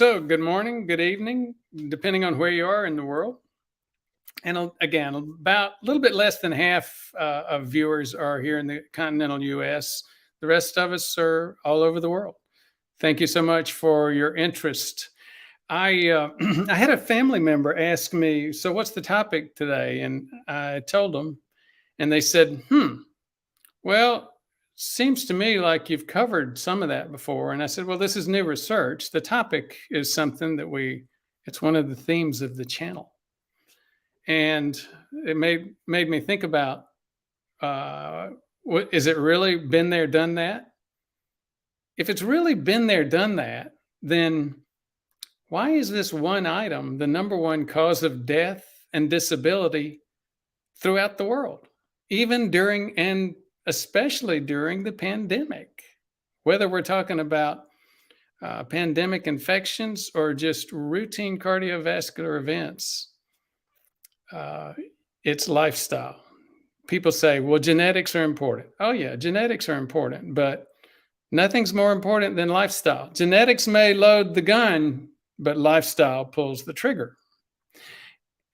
So, good morning, good evening, depending on where you are in the world. And again, about a little bit less than half of viewers are here in the continental US. The rest of us are all over the world. Thank you so much for your interest. I had a family member ask me, "So, what's the topic today?" And I told them, and they said, well, seems to me like you've covered some of that before. And I said, well, this is new research. The topic is something that it's one of the themes of the channel. And it made me think about, is it really been there, done that? If it's really been there, done that, then why is this one item the number one cause of death and disability throughout the world, even during and especially during the pandemic? Whether we're talking about pandemic infections or just routine cardiovascular events, it's lifestyle. People say, well, genetics are important. Oh yeah, genetics are important, but nothing's more important than lifestyle. Genetics may load the gun, but lifestyle pulls the trigger.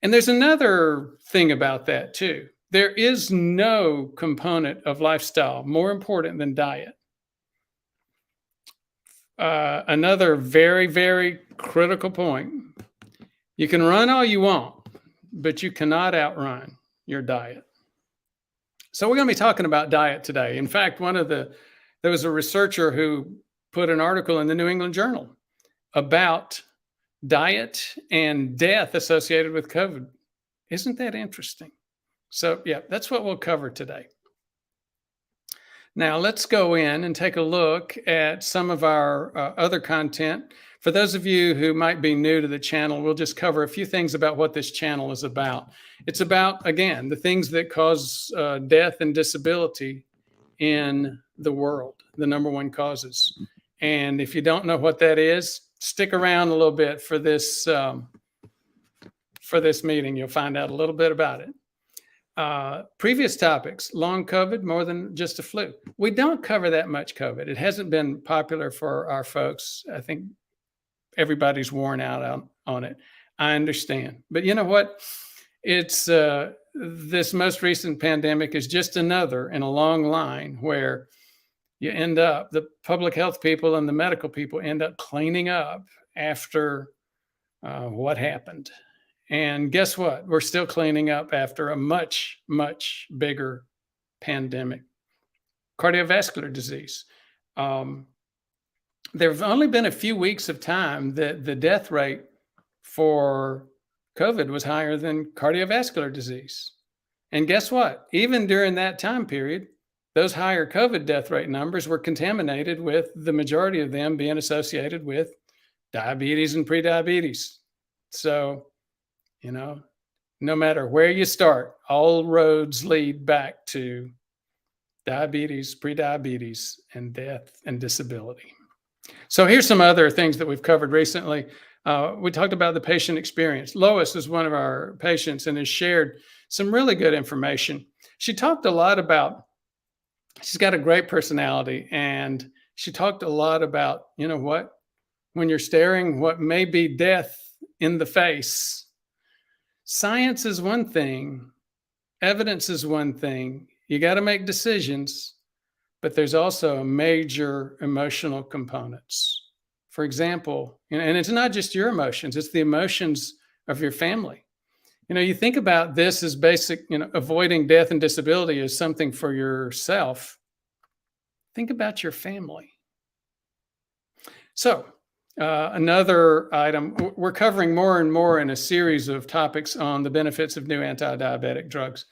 And there's another thing about that too. There is no component of lifestyle more important than diet. Another very, very critical point. You can run all you want, but you cannot outrun your diet. So we're going to be talking about diet today. In fact, there was a researcher who put an article in the New England Journal about diet and death associated with COVID. Isn't that interesting? So yeah, that's what we'll cover today. Now let's go in and take a look at some of our other content. For those of you who might be new to the channel, we'll just cover a few things about what this channel is about. It's about, again, the things that cause death and disability in the world, the number one causes. And if you don't know what that is, stick around a little bit for this meeting. You'll find out a little bit about it. Previous topics, long COVID, more than just a flu. We don't cover that much COVID. It hasn't been popular for our folks. I think everybody's worn out on it. I understand. But you know what? It's this most recent pandemic is just another in a long line where you end up, the public health people and the medical people end up cleaning up after what happened. And guess what? We're still cleaning up after a much, much bigger pandemic. Cardiovascular disease. There have only been a few weeks of time that the death rate for COVID was higher than cardiovascular disease. And guess what? Even during that time period, those higher COVID death rate numbers were contaminated with the majority of them being associated with diabetes and prediabetes. So, you know, no matter where you start, all roads lead back to diabetes, prediabetes, and death and disability. So here's some other things that we've covered recently. We talked about the patient experience. Lois is one of our patients and has shared some really good information. She talked a lot about, she's got a great personality, and she talked a lot about, you know what, when you're staring what may be death in the face, science is one thing, evidence is one thing. You got to make decisions, but there's also major emotional components. For example, and it's not just your emotions, it's the emotions of your family. You know, you think about this as basic, avoiding death and disability as something for yourself. Think about your family. So, another item, we're covering more and more in a series of topics on the benefits of new anti-diabetic drugs.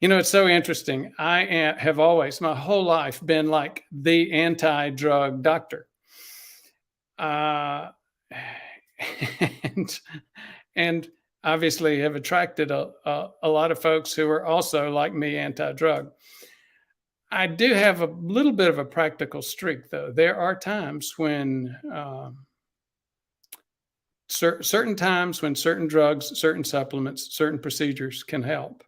You know, it's so interesting. I have always, my whole life, been like the anti-drug doctor. And obviously have attracted a lot of folks who are also, like me, anti-drug. I do have a little bit of a practical streak, though. There are times when certain times when certain drugs, certain supplements, certain procedures can help.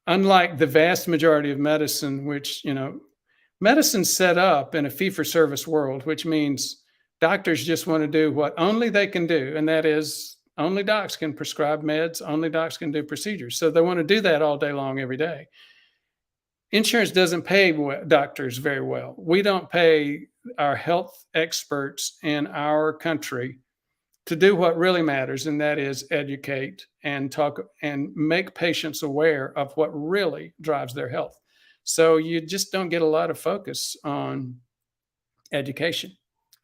Unlike the vast majority of medicine, which, medicine's set up in a fee-for-service world, which means Doctors just want to do what only they can do, and that is only docs can prescribe meds, only docs can do procedures. So they want to do that all day long, every day. Insurance doesn't pay doctors very well. We don't pay our health experts in our country to do what really matters, and that is educate and talk and make patients aware of what really drives their health. So you just don't get a lot of focus on education.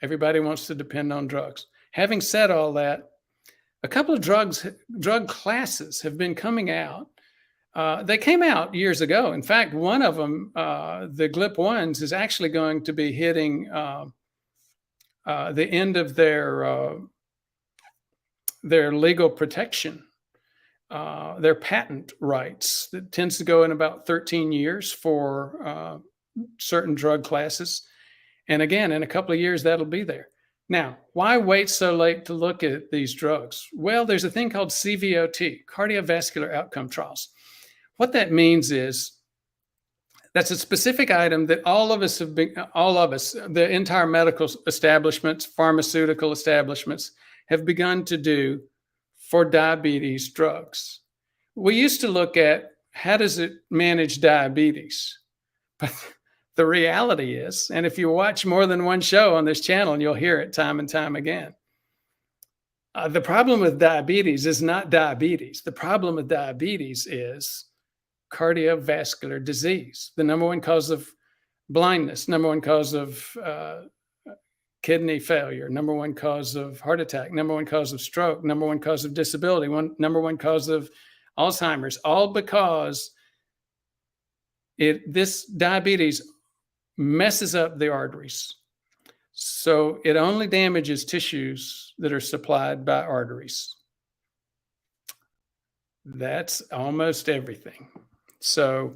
Everybody wants to depend on drugs. Having said all that, a couple of drug classes have been coming out. They came out years ago. In fact, one of them, the GLP-1s, is actually going to be hitting the end of their legal protection, their patent rights. That tends to go in about 13 years for certain drug classes. And again, in a couple of years, that'll be there. Now, why wait so late to look at these drugs? Well, there's a thing called CVOT, cardiovascular outcome trials. What that means is that's a specific item that all of us, the entire medical establishments, pharmaceutical establishments, have begun to do for diabetes drugs. We used to look at how does it manage diabetes, but the reality is, and if you watch more than one show on this channel, and you'll hear it time and time again, the problem with diabetes is not diabetes. The problem with diabetes is cardiovascular disease, the number one cause of blindness, number one cause of kidney failure, number one cause of heart attack, number one cause of stroke, number one cause of disability, number one cause of Alzheimer's, all because this diabetes messes up the arteries. So it only damages tissues that are supplied by arteries. That's almost everything. So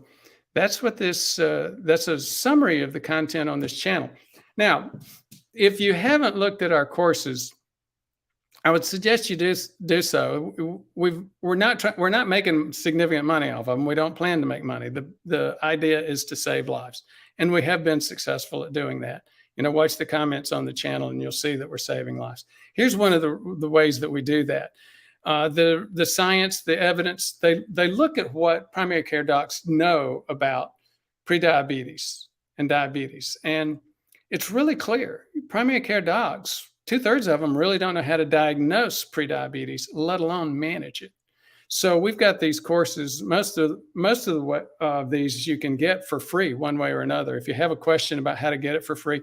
that's what that's a summary of the content on this channel. Now, if you haven't looked at our courses, I would suggest you do so. We're not making significant money off of them. We don't plan to make money. The idea is to save lives, and we have been successful at doing that. Watch the comments on the channel, and you'll see that we're saving lives. Here's one of the ways that we do that. The science, the evidence, they look at what primary care docs know about prediabetes and diabetes, and it's really clear. Primary care docs, 2/3 of them really don't know how to diagnose prediabetes, let alone manage it. So we've got these courses. Most of these you can get for free one way or another. If you have a question about how to get it for free,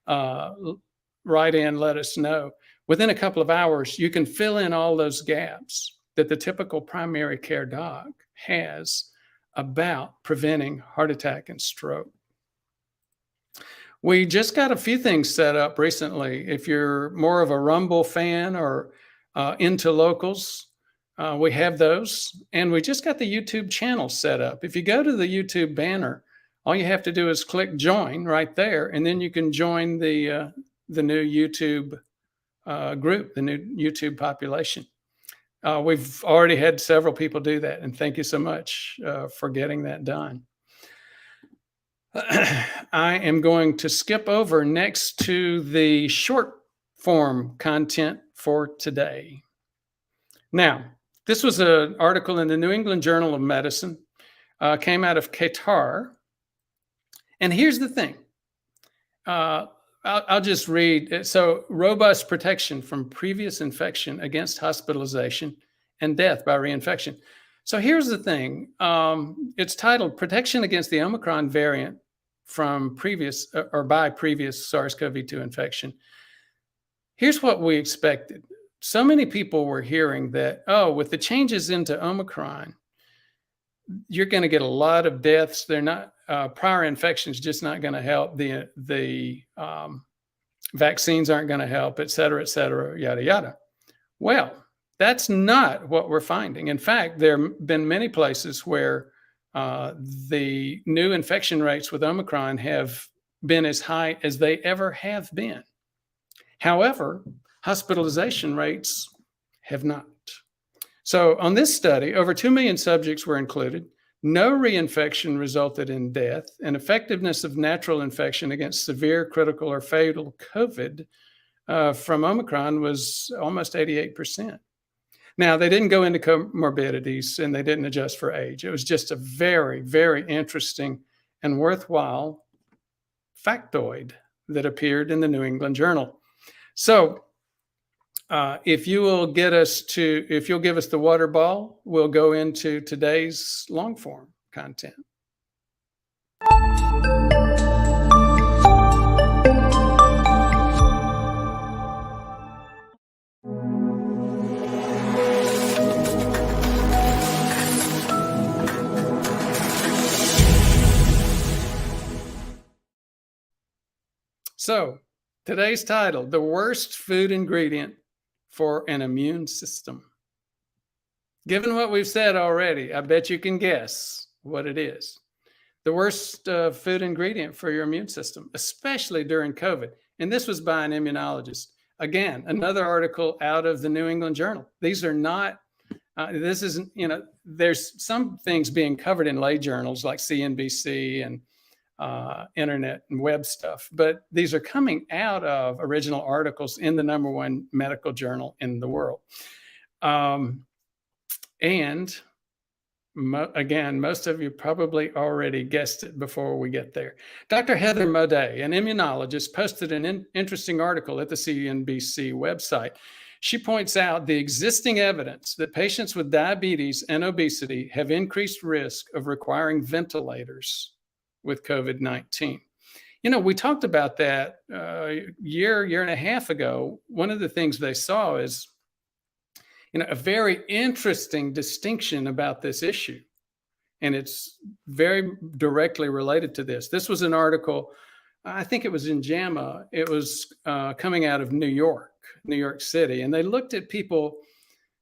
write in, let us know. Within a couple of hours, you can fill in all those gaps that the typical primary care doc has about preventing heart attack and stroke. We just got a few things set up recently. If you're more of a Rumble fan or into locals, we have those. And we just got the YouTube channel set up. If you go to the YouTube banner, all you have to do is click join right there, and then you can join the new YouTube group, the new YouTube population. We've already had several people do that, and thank you so much for getting that done. I am going to skip over next to the short form content for today. Now, this was an article in the New England Journal of Medicine, came out of Qatar. And here's the thing. I'll just read. So, robust protection from previous infection against hospitalization and death by reinfection. So here's the thing. It's titled Protection Against the Omicron Variant from Previous or by Previous SARS-CoV-2 Infection. Here's what we expected. So many people were hearing that, with the changes into Omicron, you're going to get a lot of deaths. They're not, prior infections just not going to help. The vaccines aren't going to help, et cetera, yada, yada. Well, that's not what we're finding. In fact, there have been many places where the new infection rates with Omicron have been as high as they ever have been. However, hospitalization rates have not. So on this study, over 2 million subjects were included. No reinfection resulted in death, and effectiveness of natural infection against severe, critical, or fatal COVID from Omicron was almost 88%. Now, they didn't go into comorbidities and they didn't adjust for age. It was just a very, very interesting and worthwhile factoid that appeared in the New England Journal. So if you'll give us the water ball, we'll go into today's long form content. So today's title, The Worst Food Ingredient for an Immune System. Given what we've said already, I bet you can guess what it is. The worst food ingredient for your immune system, especially during COVID. And this was by an immunologist. Again, another article out of the New England Journal. These are not, this isn't, there's some things being covered in lay journals like CNBC and internet and web stuff, but these are coming out of original articles in the #1 medical journal in the world. Again, most of you probably already guessed it before we get there. Dr. Heather Moday, an immunologist, posted an interesting article at the CNBC website. She points out the existing evidence that patients with diabetes and obesity have increased risk of requiring ventilators with COVID-19. We talked about that a year and a half ago. One of the things they saw is, a very interesting distinction about this issue. And it's very directly related to this. This was an article, I think it was in JAMA. It was coming out of New York City. And they looked at people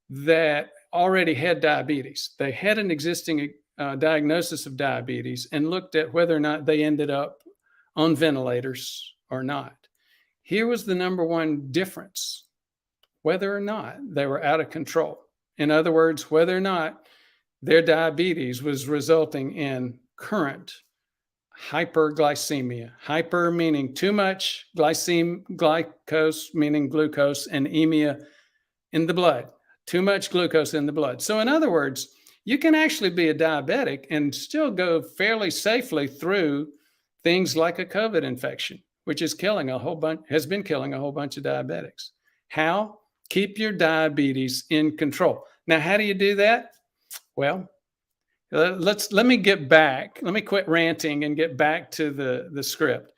that already had diabetes. They had an existing diagnosis of diabetes and looked at whether or not they ended up on ventilators or not. Here was the #1 difference, whether or not they were out of control. In other words, whether or not their diabetes was resulting in current hyperglycemia. Hyper meaning too much, glycose meaning glucose, and emia in the blood, too much glucose in the blood. So in other words, you can actually be a diabetic and still go fairly safely through things like a COVID infection, which is has been killing a whole bunch of diabetics. How? Keep your diabetes in control. Now, how do you do that? Well, let me get back. Let me quit ranting and get back to the script.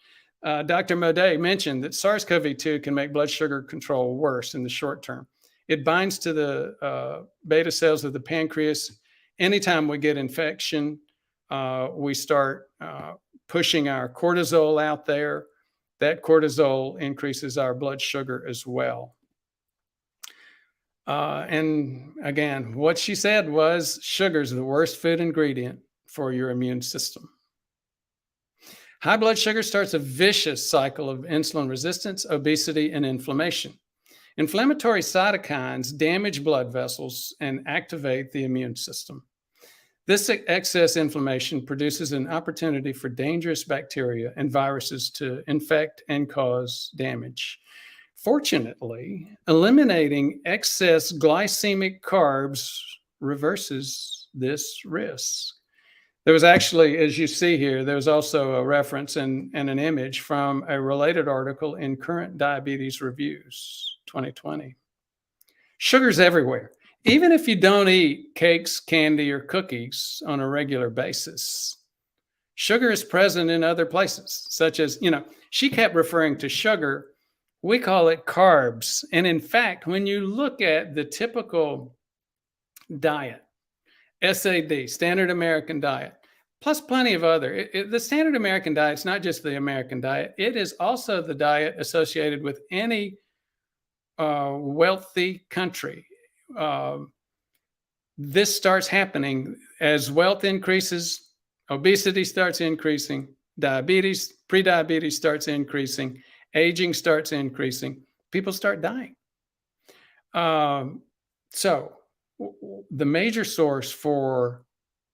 Dr. Moday mentioned that SARS-CoV-2 can make blood sugar control worse in the short term. It binds to the beta cells of the pancreas. Anytime we get infection, we start pushing our cortisol out there. That cortisol increases our blood sugar as well. And again, what she said was sugar is the worst food ingredient for your immune system. High blood sugar starts a vicious cycle of insulin resistance, obesity, and inflammation. Inflammatory cytokines damage blood vessels and activate the immune system. This excess inflammation produces an opportunity for dangerous bacteria and viruses to infect and cause damage. Fortunately, eliminating excess glycemic carbs reverses this risk. There was actually, as you see here, there was also a reference and an image from a related article in Current Diabetes Reviews 2020. Sugar's everywhere. Even if you don't eat cakes, candy, or cookies on a regular basis, sugar is present in other places, such as, she kept referring to sugar. We call it carbs. And in fact, when you look at the typical diet, SAD, Standard American Diet, plus plenty of other, the Standard American Diet is not just the American diet. It is also the diet associated with any wealthy country. This starts happening as wealth increases, obesity starts increasing, diabetes, prediabetes starts increasing, aging starts increasing, people start dying. So the major source for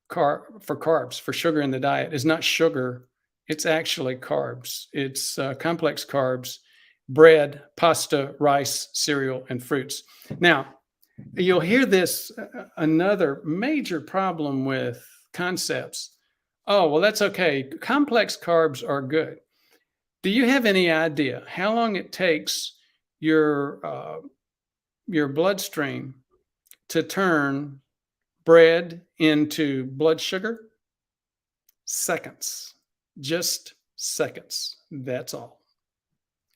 carbs, for sugar in the diet is not sugar, it's actually carbs. It's complex carbs bread, pasta, rice, cereal, and fruits. Now, you'll hear this another major problem with concepts. Oh, well, that's okay. Complex carbs are good. Do you have any idea how long it takes your bloodstream to turn bread into blood sugar? Seconds, just seconds. That's all.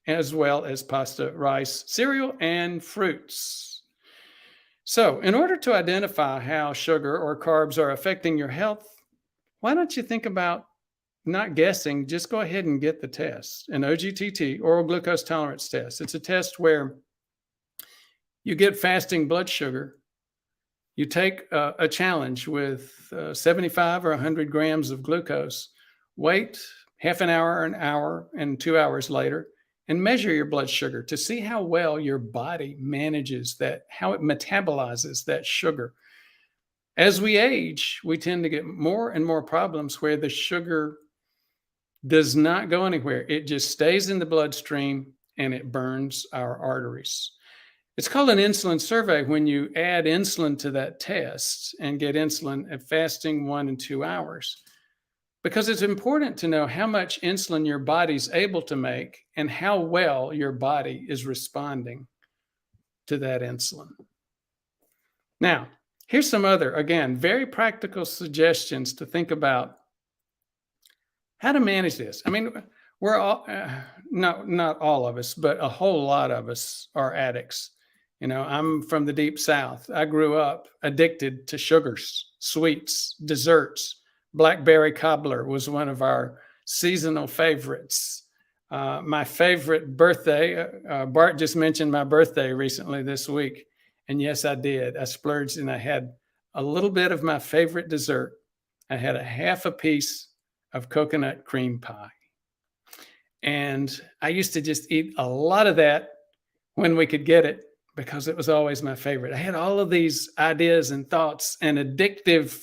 As well as pasta, rice, cereal, and fruits. So, in order to identify how sugar or carbs are affecting your health, why don't you think about not guessing, just go ahead and get the test, an OGTT, oral glucose tolerance test. It's a test where you get fasting blood sugar. You take a challenge with 75 or 100 grams of glucose, wait half an hour, and 2 hours later, and measure your blood sugar to see how well your body manages that, how it metabolizes that sugar. As we age, we tend to get more and more problems where the sugar does not go anywhere. It just stays in the bloodstream and it burns our arteries. It's called an insulin survey when you add insulin to that test and get insulin at fasting 1 and 2 hours, because it's important to know how much insulin your body's able to make and how well your body is responding to that insulin. Now, here's some other, again, very practical suggestions to think about how to manage this. I mean, we're all, not all of us, but a whole lot of us are addicts. You know, I'm from the deep South. I grew up addicted to sugars, sweets, desserts. Blackberry cobbler was one of our seasonal favorites. My favorite birthday, Bart just mentioned my birthday recently this week. And yes, I did. I splurged and I had a little bit of my favorite dessert. I had a half a piece of coconut cream pie. And I used to just eat a lot of that when we could get it, because it was always my favorite. I had all of these ideas and thoughts and addictive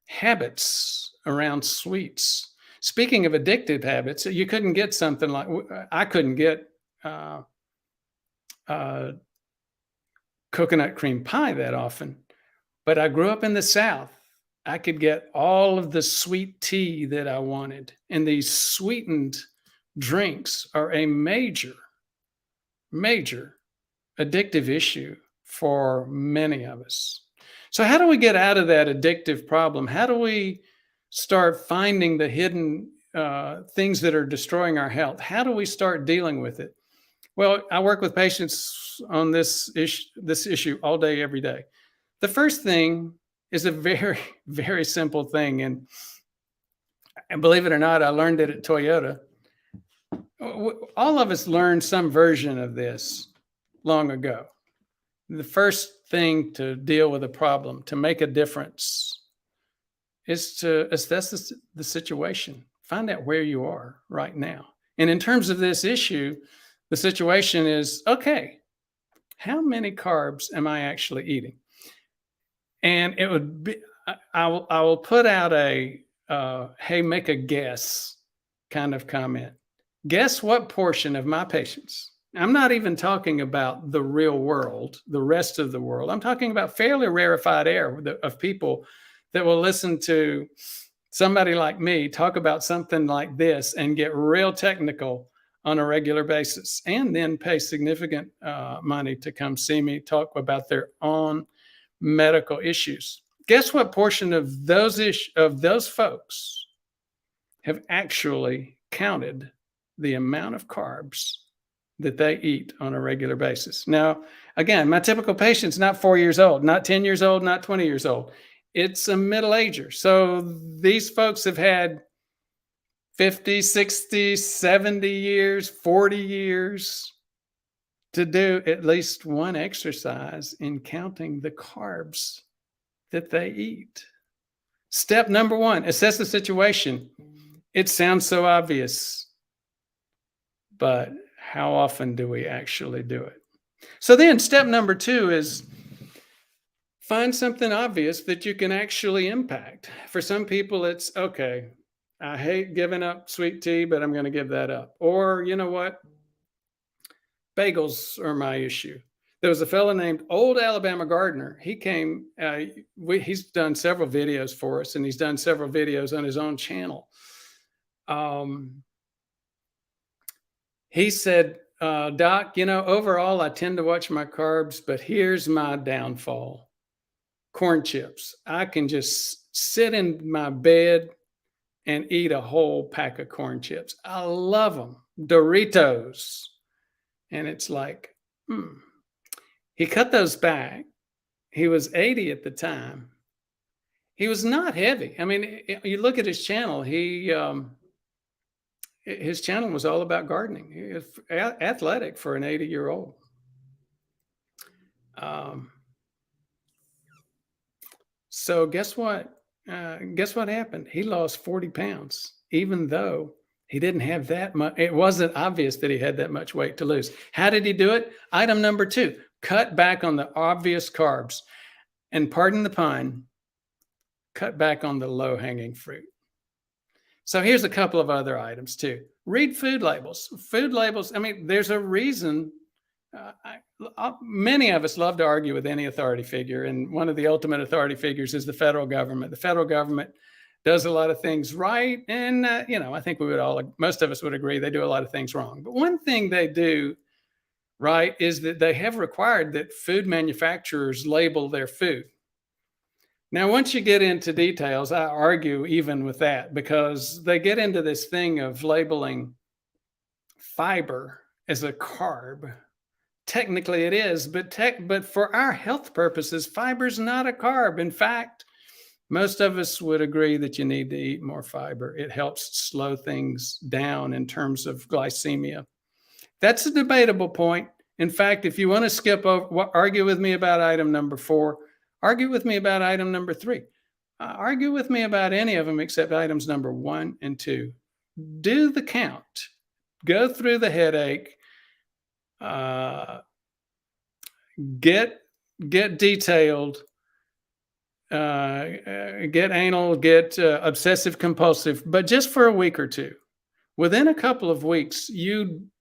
habits around sweets. Speaking of addictive habits, you couldn't get something like, I couldn't get coconut cream pie that often, but I grew up in the South. I could get all of the sweet tea that I wanted. And these sweetened drinks are a major addictive issue for many of us. So how do we get out of that addictive problem? How do we start finding the hidden things that are destroying our health? How do we start dealing with it? Well, I work with patients on this issue all day, every day. The first thing is a very, very simple thing. And believe it or not, I learned it at Toyota. All of us learned some version of this long ago. The first thing to deal with a problem, to make a difference, is to assess the situation. Find out where you are right now. And in terms of this issue, the situation is, okay, how many carbs am I actually eating? And it would be, I will put out a, hey, make a guess kind of comment. Guess what portion of my patients, I'm not even talking about the real world, the rest of the world. I'm talking about fairly rarefied air of people that will listen to somebody like me talk about something like this and get real technical on a regular basis, and then pay significant money to come see me talk about their own medical issues. Guess what portion of those folks have actually counted the amount of carbs that they eat on a regular basis? Now, again, my typical patient's not 4 years old, not 10 years old, not 20 years old. It's a middle-ager. So these folks have had 50, 60, 70 years, 40 years to do at least one exercise in counting the carbs that they eat. Step number one, assess the situation. It sounds so obvious, but how often do we actually do it? So then step number two is find something obvious that you can actually impact. For some people, it's, okay, I hate giving up sweet tea, but I'm going to give that up. Or, you know what? bagels are my issue. There was a fellow named Old Alabama Gardener. He came, he's done several videos for us, and he's done several videos on his own channel. He said, Doc, overall, I tend to watch my carbs, but here's my downfall. Corn chips. I can just sit in my bed and eat a whole pack of corn chips. I love them. Doritos. And it's like, He cut those back. He was 80 at the time. He was not heavy. I mean, you look at his channel, his channel was all about gardening. He was athletic for an 80-year-old. So guess what? Guess what happened? He lost 40 pounds, even though he didn't have that much. It wasn't obvious that he had that much weight to lose. How did he do it? Item number 2, cut back on the obvious carbs. And pardon the pun, cut back on the low-hanging fruit. So here's a couple of other items too. Read food labels. Food labels, I mean, there's a reason. Many of us love to argue with any authority figure, and one of the ultimate authority figures is the federal government. The federal government does a lot of things right, and I think most of us would agree they do a lot of things wrong. But one thing they do right is that they have required that food manufacturers label their food. Now, once you get into details, I argue even with that, because they get into this thing of labeling fiber as a carb. Technically it is, but for our health purposes, fiber's not a carb. In fact, most of us would agree that you need to eat more fiber. It helps slow things down in terms of glycemia. That's a debatable point. In fact, if you want to skip over, argue with me about item number 4, argue with me about item number 3. Argue with me about any of them except items number 1 and 2. Do the count. Go through the headache. Get detailed. Get anal. Get obsessive compulsive. But just for a week or two. Within a couple of weeks,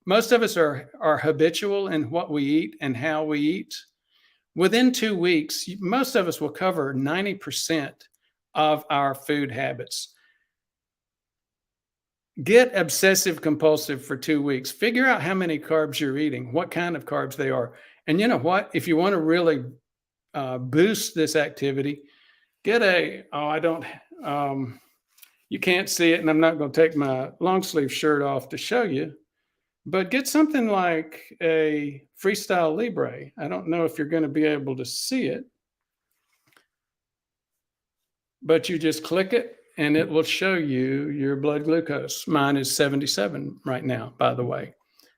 most of us are habitual in what we eat and how we eat. Within 2 weeks, most of us will cover 90% of our food habits. Get obsessive compulsive for 2 weeks. Figure out how many carbs you're eating, what kind of carbs they are. And you know what? If you want to really boost this activity, get you can't see it, and I'm not going to take my long sleeve shirt off to show you, but get something like a Freestyle Libre. I don't know if you're going to be able to see it, but you just click it and it will show you your blood glucose. Mine is 77 right now, by the way.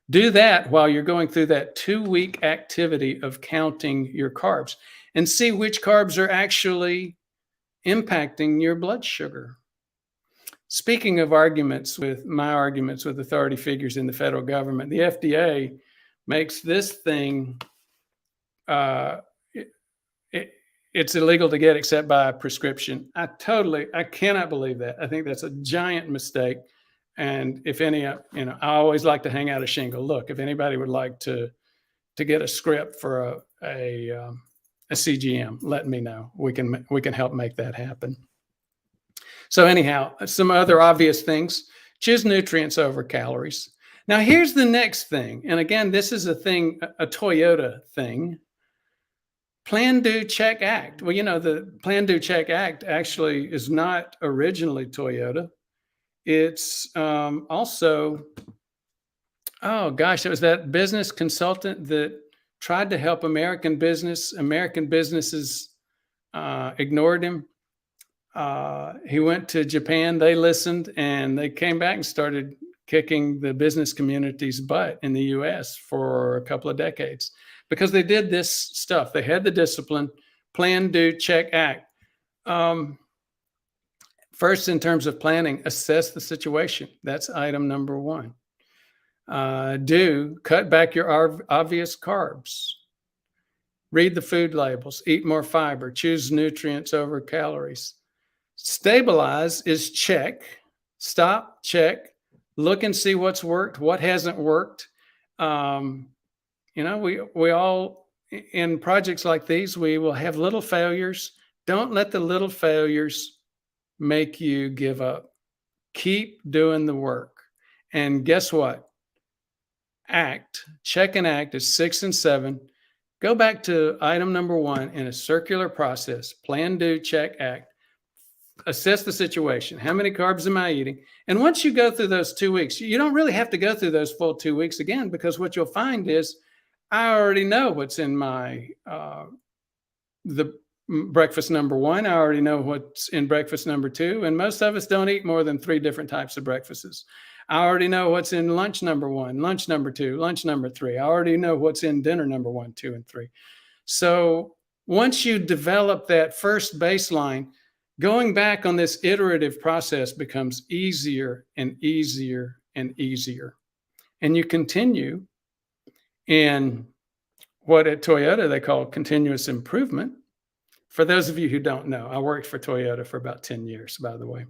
Do that while you're going through that 2-week activity of counting your carbs and see which carbs are actually impacting your blood sugar. Speaking of arguments with authority figures in the federal government, the FDA makes this thing, it's illegal to get except by prescription. I cannot believe that. I think that's a giant mistake. And if any, I always like to hang out a shingle. Look, if anybody would like to get a script for a CGM, let me know. We can help make that happen. So anyhow, some other obvious things. Choose nutrients over calories. Now here's the next thing. And again, this is a Toyota thing. Plan, Do, Check, Act. Well, the Plan, Do, Check, Act actually is not originally Toyota. It's also, oh gosh, it was that business consultant that tried to help American businesses ignored him. He went to Japan, they listened, and they came back and started kicking the business community's butt in the US for a couple of decades because they did this stuff. They had the discipline, plan, do, check, act. First, in terms of planning, assess the situation. That's item number 1. Do, cut back your obvious carbs. Read the food labels, eat more fiber, choose nutrients over calories. Stabilize is check, stop, check, look and see what's worked, what hasn't worked. We all, in projects like these, we will have little failures. Don't let the little failures make you give up. Keep doing the work. And guess what? Check and act is 6 and 7. Go back to item number 1 in a circular process. Plan, do, check, act. Assess the situation. How many carbs am I eating? And once you go through those 2 weeks, you don't really have to go through those full 2 weeks again, because what you'll find is I already know what's in my the breakfast number 1. I already know what's in breakfast number 2. And most of us don't eat more than 3 different types of breakfasts. I already know what's in lunch number 1, lunch number 2, lunch number 3. I already know what's in dinner number 1, 2, and 3. So once you develop that first baseline, going back on this iterative process becomes easier and easier and easier. And you continue in what at Toyota they call continuous improvement. For those of you who don't know, I worked for Toyota for about 10 years, by the way.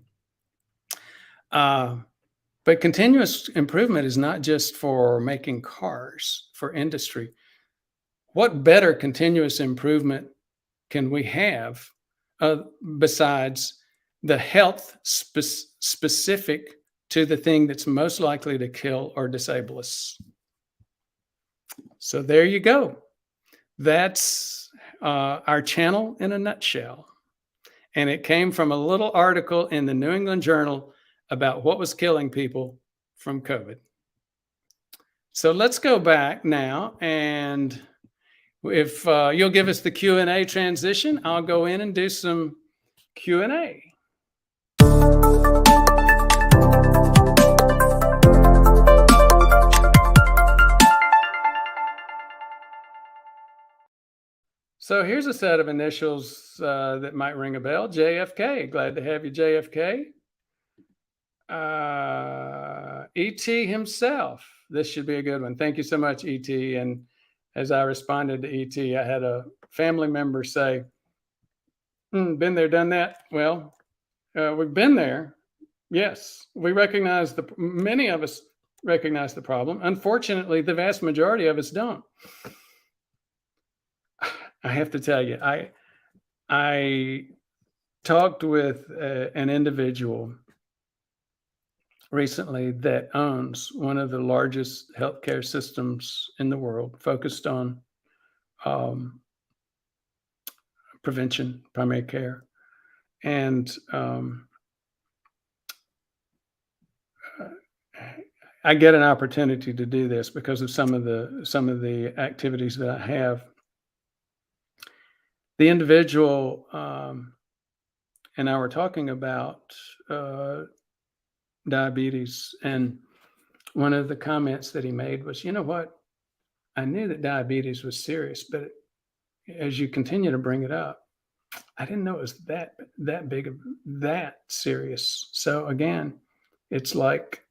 But continuous improvement is not just for making cars, for industry. What better continuous improvement can we have besides the health specific to the thing that's most likely to kill or disable us? So there you go. That's our channel in a nutshell. And it came from a little article in the New England Journal about what was killing people from COVID. So let's go back now, and if you'll give us the Q&A transition, I'll go in and do some Q&A. So here's a set of initials that might ring a bell. JFK. Glad to have you, JFK. E.T. himself. This should be a good one. Thank you so much, E.T. And as I responded to E.T., I had a family member say, been there, done that. Well, we've been there. Yes, we recognize many of us recognize the problem. Unfortunately, the vast majority of us don't. I have to tell you, I talked with an individual recently that owns one of the largest healthcare systems in the world, focused on prevention, primary care. And I get an opportunity to do this because of some of the activities that I have. The individual and I were talking about diabetes, and one of the comments that he made was, you know what, I knew that diabetes was serious, but as you continue to bring it up, I didn't know it was that big of that serious. So again, it's like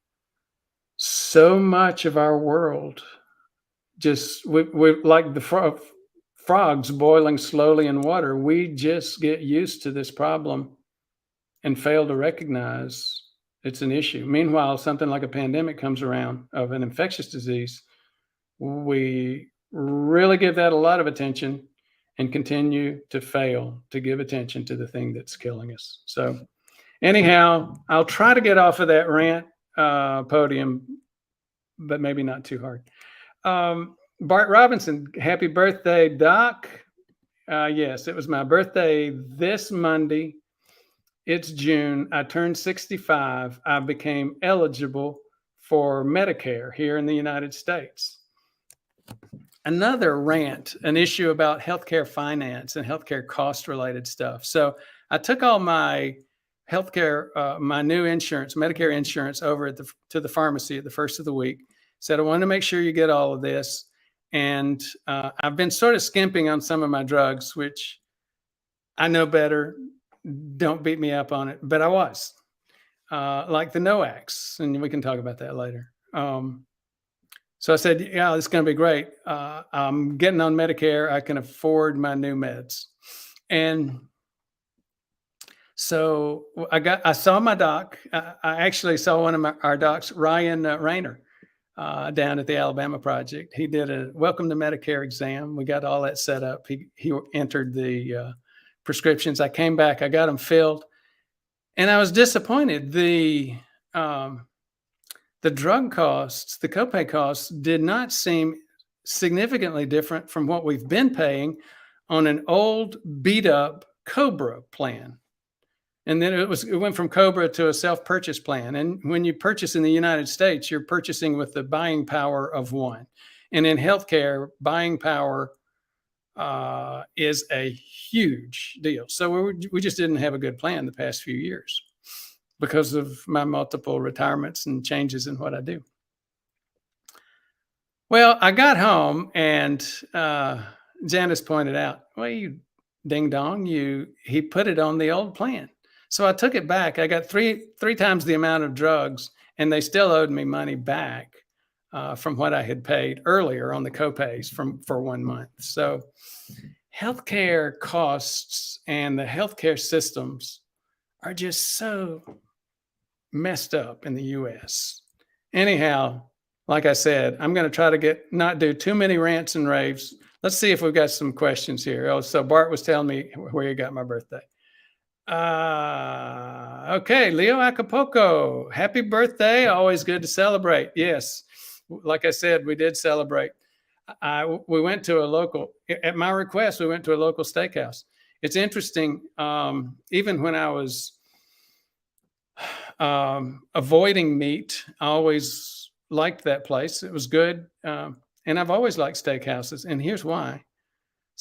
so much of our world just we're like the frogs boiling slowly in water. We just get used to this problem and fail to recognize it's an issue. Meanwhile, something like a pandemic comes around of an infectious disease. We really give that a lot of attention and continue to fail to give attention to the thing that's killing us. So anyhow, I'll try to get off of that rant podium, but maybe not too hard. Bart Robinson, happy birthday, Doc. Yes, it was my birthday this Monday. It's June. I turned 65. I became eligible for Medicare here in the United States. Another rant, an issue about healthcare finance and healthcare cost related stuff. So I took all my healthcare, my new insurance, Medicare insurance, over to the pharmacy at the first of the week. Said, I want to make sure you get all of this. And I've been sort of skimping on some of my drugs, which I know better. Don't beat me up on it, but I was like the NOACs, and we can talk about that later. So I said, yeah, this is going to be great. I'm getting on Medicare. I can afford my new meds. And so I saw my doc. I actually saw one of our docs, Ryan Rayner. down at the Alabama Project. He did a Welcome to Medicare exam. We got all that set up. He entered the prescriptions. I came back. I got them filled, and I was disappointed. The drug costs, the copay costs, did not seem significantly different from what we've been paying on an old, beat-up Cobra plan. And then it went from Cobra to a self-purchase plan. And when you purchase in the United States, you're purchasing with the buying power of one. And in healthcare, buying power is a huge deal. So we just didn't have a good plan the past few years because of my multiple retirements and changes in what I do. Well, I got home and Janice pointed out, well, you ding dong, he put it on the old plan. So I took it back. I got three times the amount of drugs, and they still owed me money back from what I had paid earlier on the copays for 1 month. So healthcare costs and the healthcare systems are just so messed up in the US. Anyhow, like I said, I'm going to try to not do too many rants and raves. Let's see if we've got some questions here. Oh, so Bart was telling me where you got my birthday. Okay, Leo Acapulco, happy birthday. Always good to celebrate. Yes, like I said, we did celebrate. We went to a local, at my request, we went to a local steakhouse. It's interesting, even when I was avoiding meat, I always liked that place. It was good. And I've always liked steakhouses. And here's why.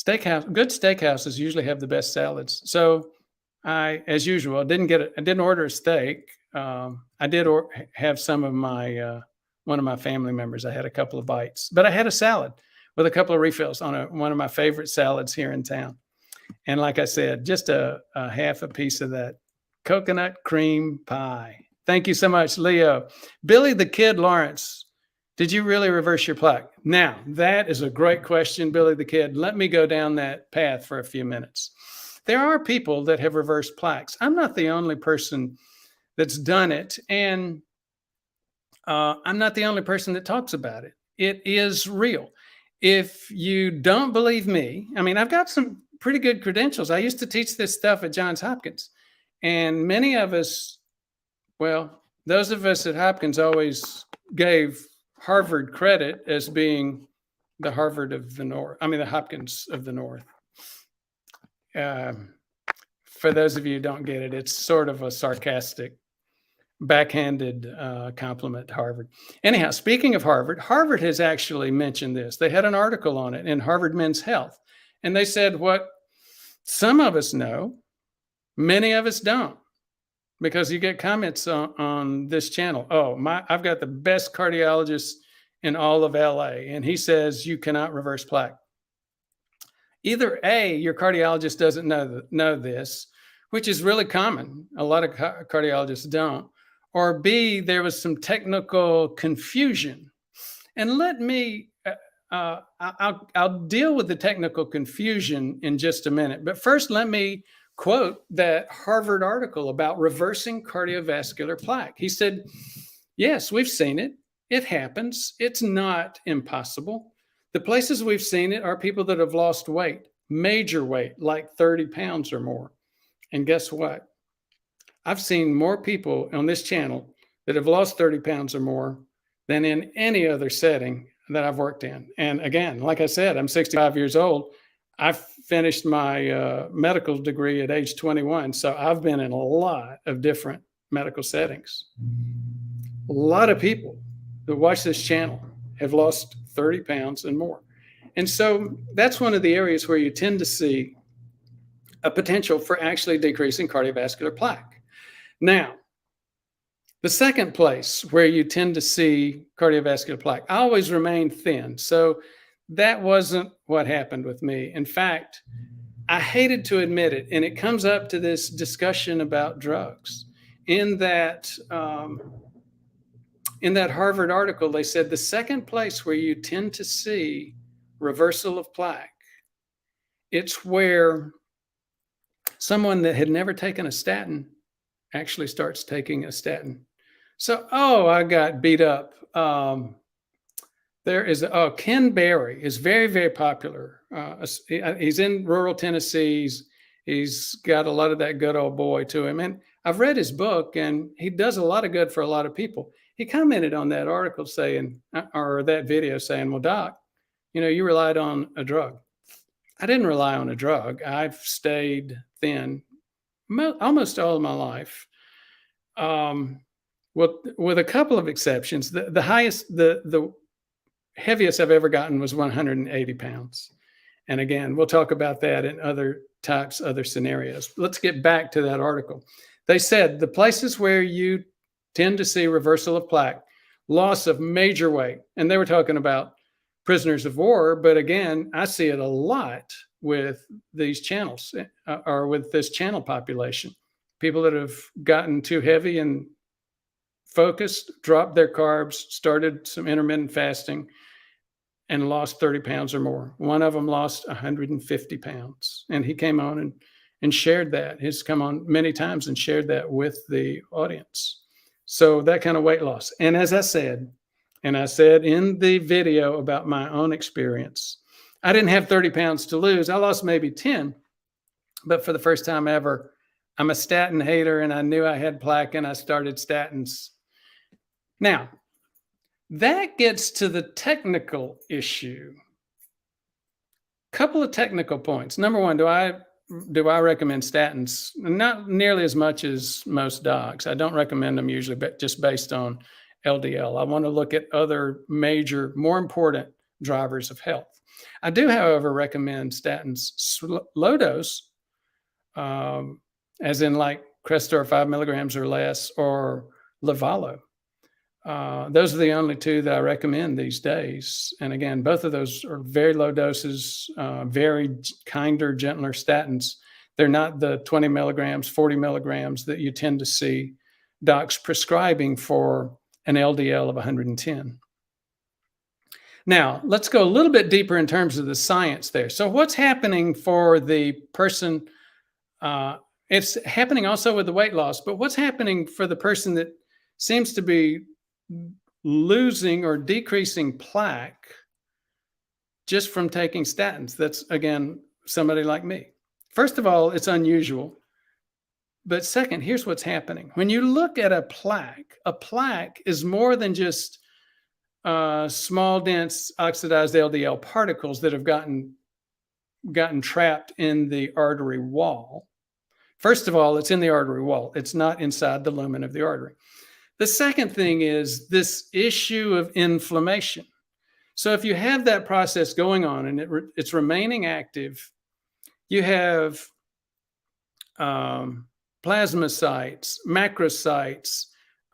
Good steakhouses usually have the best salads. So I, as usual, I didn't order a steak. I did have some of my, one of my family members. I had a couple of bites, but I had a salad with a couple of refills on one of my favorite salads here in town. And like I said, just a half a piece of that coconut cream pie. Thank you so much, Leo. Billy the Kid Lawrence, did you really reverse your plaque? Now, that is a great question, Billy the Kid. Let me go down that path for a few minutes. There are people that have reversed plaques. I'm not the only person that's done it, and I'm not the only person that talks about it. It is real. If you don't believe me, I mean, I've got some pretty good credentials. I used to teach this stuff at Johns Hopkins, and many of us, well, those of us at Hopkins always gave Harvard credit as being the Harvard of the North. I mean, the Hopkins of the North. For those of you who don't get it, it's sort of a sarcastic, backhanded compliment to Harvard. Anyhow, speaking of Harvard, Harvard has actually mentioned this. They had an article on it in Harvard Men's Health, and they said what some of us know, many of us don't, because you get comments on this channel. Oh, I've got the best cardiologist in all of LA, and he says you cannot reverse plaque. Either A, your cardiologist doesn't know this, which is really common. A lot of cardiologists don't. Or B, there was some technical confusion. And let me, I'll deal with the technical confusion in just a minute. But first, let me quote that Harvard article about reversing cardiovascular plaque. He said, yes, we've seen it. It happens. It's not impossible. The places we've seen it are people that have lost weight, major weight, like 30 pounds or more. And guess what? I've seen more people on this channel that have lost 30 pounds or more than in any other setting that I've worked in. And again, like I said, I'm 65 years old. I finished my medical degree at age 21. So I've been in a lot of different medical settings. A lot of people that watch this channel have lost 30 pounds and more. And so that's one of the areas where you tend to see a potential for actually decreasing cardiovascular plaque. Now, the second place where you tend to see cardiovascular plaque, I always remained thin. So that wasn't what happened with me. In fact, I hated to admit it. And it comes up to this discussion about drugs. In that Harvard article, they said the second place where you tend to see reversal of plaque, it's where someone that had never taken a statin actually starts taking a statin. So, I got beat up There is Ken Berry is very, very popular. He's in rural Tennessee. He's got a lot of that good old boy to him. And I've read his book, and he does a lot of good for a lot of people. He commented on that article saying, or that video saying, well, Doc, you relied on a drug. I didn't rely on a drug. I've stayed thin almost all of my life. With a couple of exceptions. The highest, the heaviest I've ever gotten was 180 pounds. And again, we'll talk about that in other scenarios. Let's get back to that article. They said the places where you tend to see reversal of plaque, loss of major weight, and they were talking about prisoners of war, but again, I see it a lot with these channels or with this channel population. People that have gotten too heavy and focused, dropped their carbs, started some intermittent fasting, and lost 30 pounds or more. One of them lost 150 pounds. And he came on and shared that. He's come on many times and shared that with the audience. So that kind of weight loss. And as I said in the video about my own experience, I didn't have 30 pounds to lose. I lost maybe 10, but for the first time ever, I'm a statin hater, and I knew I had plaque, and I started statins. Now, that gets to the technical issue. Couple of technical points. Number one, do I recommend statins? Not nearly as much as most docs. I don't recommend them usually, but just based on LDL. I want to look at other major, more important drivers of health. I do, however, recommend statins low dose, as in like Crestor 5 milligrams or less, or Livalo. Those are the only two that I recommend these days. And again, both of those are very low doses, very kinder, gentler statins. They're not the 20 milligrams, 40 milligrams that you tend to see docs prescribing for an LDL of 110. Now, let's go a little bit deeper in terms of the science there. So what's happening for the person? It's happening also with the weight loss, but what's happening for the person that seems to be losing or decreasing plaque just from taking statins? That's, again, somebody like me. First of all, it's unusual. But second, here's what's happening. When you look at a plaque is more than just small, dense, oxidized LDL particles that have gotten trapped in the artery wall. First of all, it's in the artery wall. It's not inside the lumen of the artery. The second thing is this issue of inflammation. So if you have that process going on and it's remaining active, you have plasmacytes, macrocytes,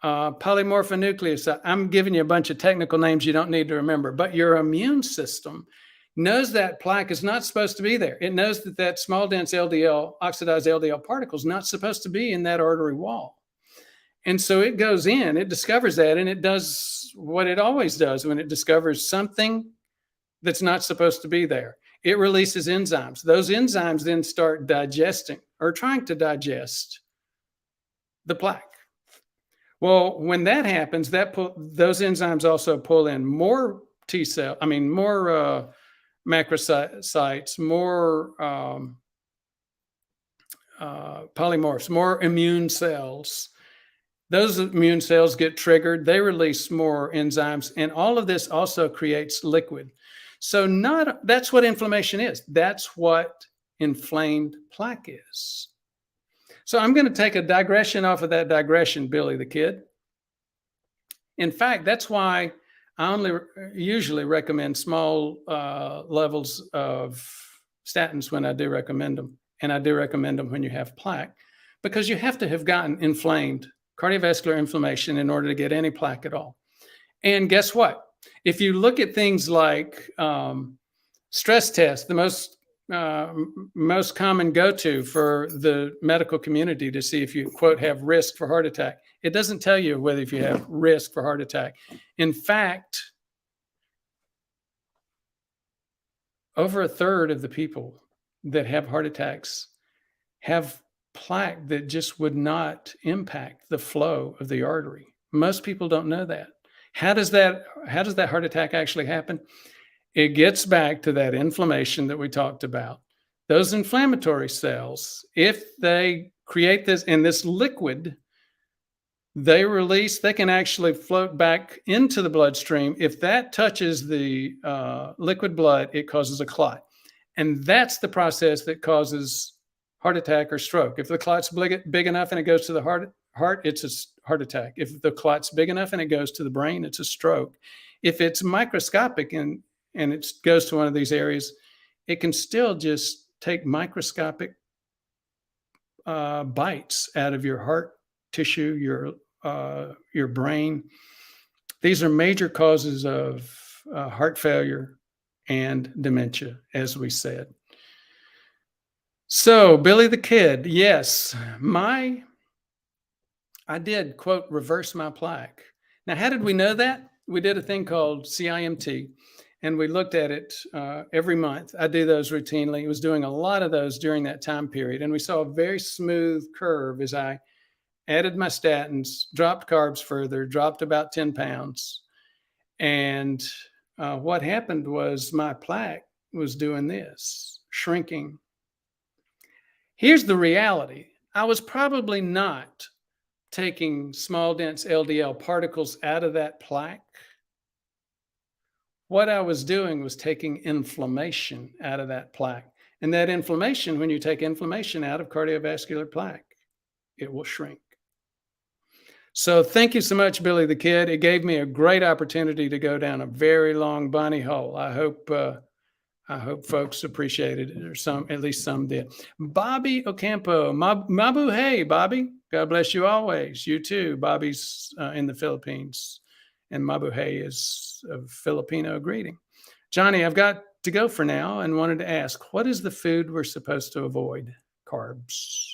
polymorphonucleocytes. I'm giving you a bunch of technical names you don't need to remember, but your immune system knows that plaque is not supposed to be there. It knows that small, dense LDL, oxidized LDL particle is not supposed to be in that artery wall. And so it goes in, it discovers that, and it does what it always does when it discovers something that's not supposed to be there. It releases enzymes. Those enzymes then start digesting or trying to digest the plaque. Well, when that happens, those enzymes also pull in more more macrocytes, more polymorphs, more immune cells. Those immune cells get triggered. They release more enzymes, and all of this also creates liquid. So that's what inflammation is. That's what inflamed plaque is. So I'm going to take a digression off of that digression, Billy the Kid. In fact, that's why I only usually recommend small levels of statins when I do recommend them. And I do recommend them when you have plaque, because you have to have gotten inflamed, cardiovascular inflammation, in order to get any plaque at all. And guess what? If you look at things like stress tests, the most common go-to for the medical community to see if you, quote, have risk for heart attack, it doesn't tell you whether if you have risk for heart attack. In fact, over a third of the people that have heart attacks have plaque that just would not impact the flow of the artery. Most people don't know that. How does that heart attack actually happen? It gets back to that inflammation that we talked about. Those inflammatory cells, if they create this liquid, they can actually float back into the bloodstream. If that touches the liquid blood, it causes a clot. And that's the process that causes heart attack or stroke. If the clot's big enough and it goes to the heart, it's a heart attack. If the clot's big enough and it goes to the brain, it's a stroke. If it's microscopic and it goes to one of these areas, it can still just take microscopic bites out of your heart tissue, your brain. These are major causes of heart failure and dementia, as we said. So Billy the Kid, yes, I did, quote, reverse my plaque. Now, how did we know that? We did a thing called CIMT, and we looked at it every month. I do those routinely. I was doing a lot of those during that time period, and we saw a very smooth curve as I added my statins, dropped carbs further, dropped about 10 pounds. And what happened was my plaque was doing this, shrinking. Here's the reality. I was probably not taking small, dense LDL particles out of that plaque. What I was doing was taking inflammation out of that plaque. And that inflammation, when you take inflammation out of cardiovascular plaque, it will shrink. So thank you so much, Billy the Kid. It gave me a great opportunity to go down a very long bunny hole. I hope folks appreciated it, or at least some did. Bobby Ocampo, Mabu, hey, Bobby. God bless you always. You too. Bobby's in the Philippines, and Mabu hey is a Filipino greeting. Johnny, I've got to go for now and wanted to ask, what is the food we're supposed to avoid? Carbs.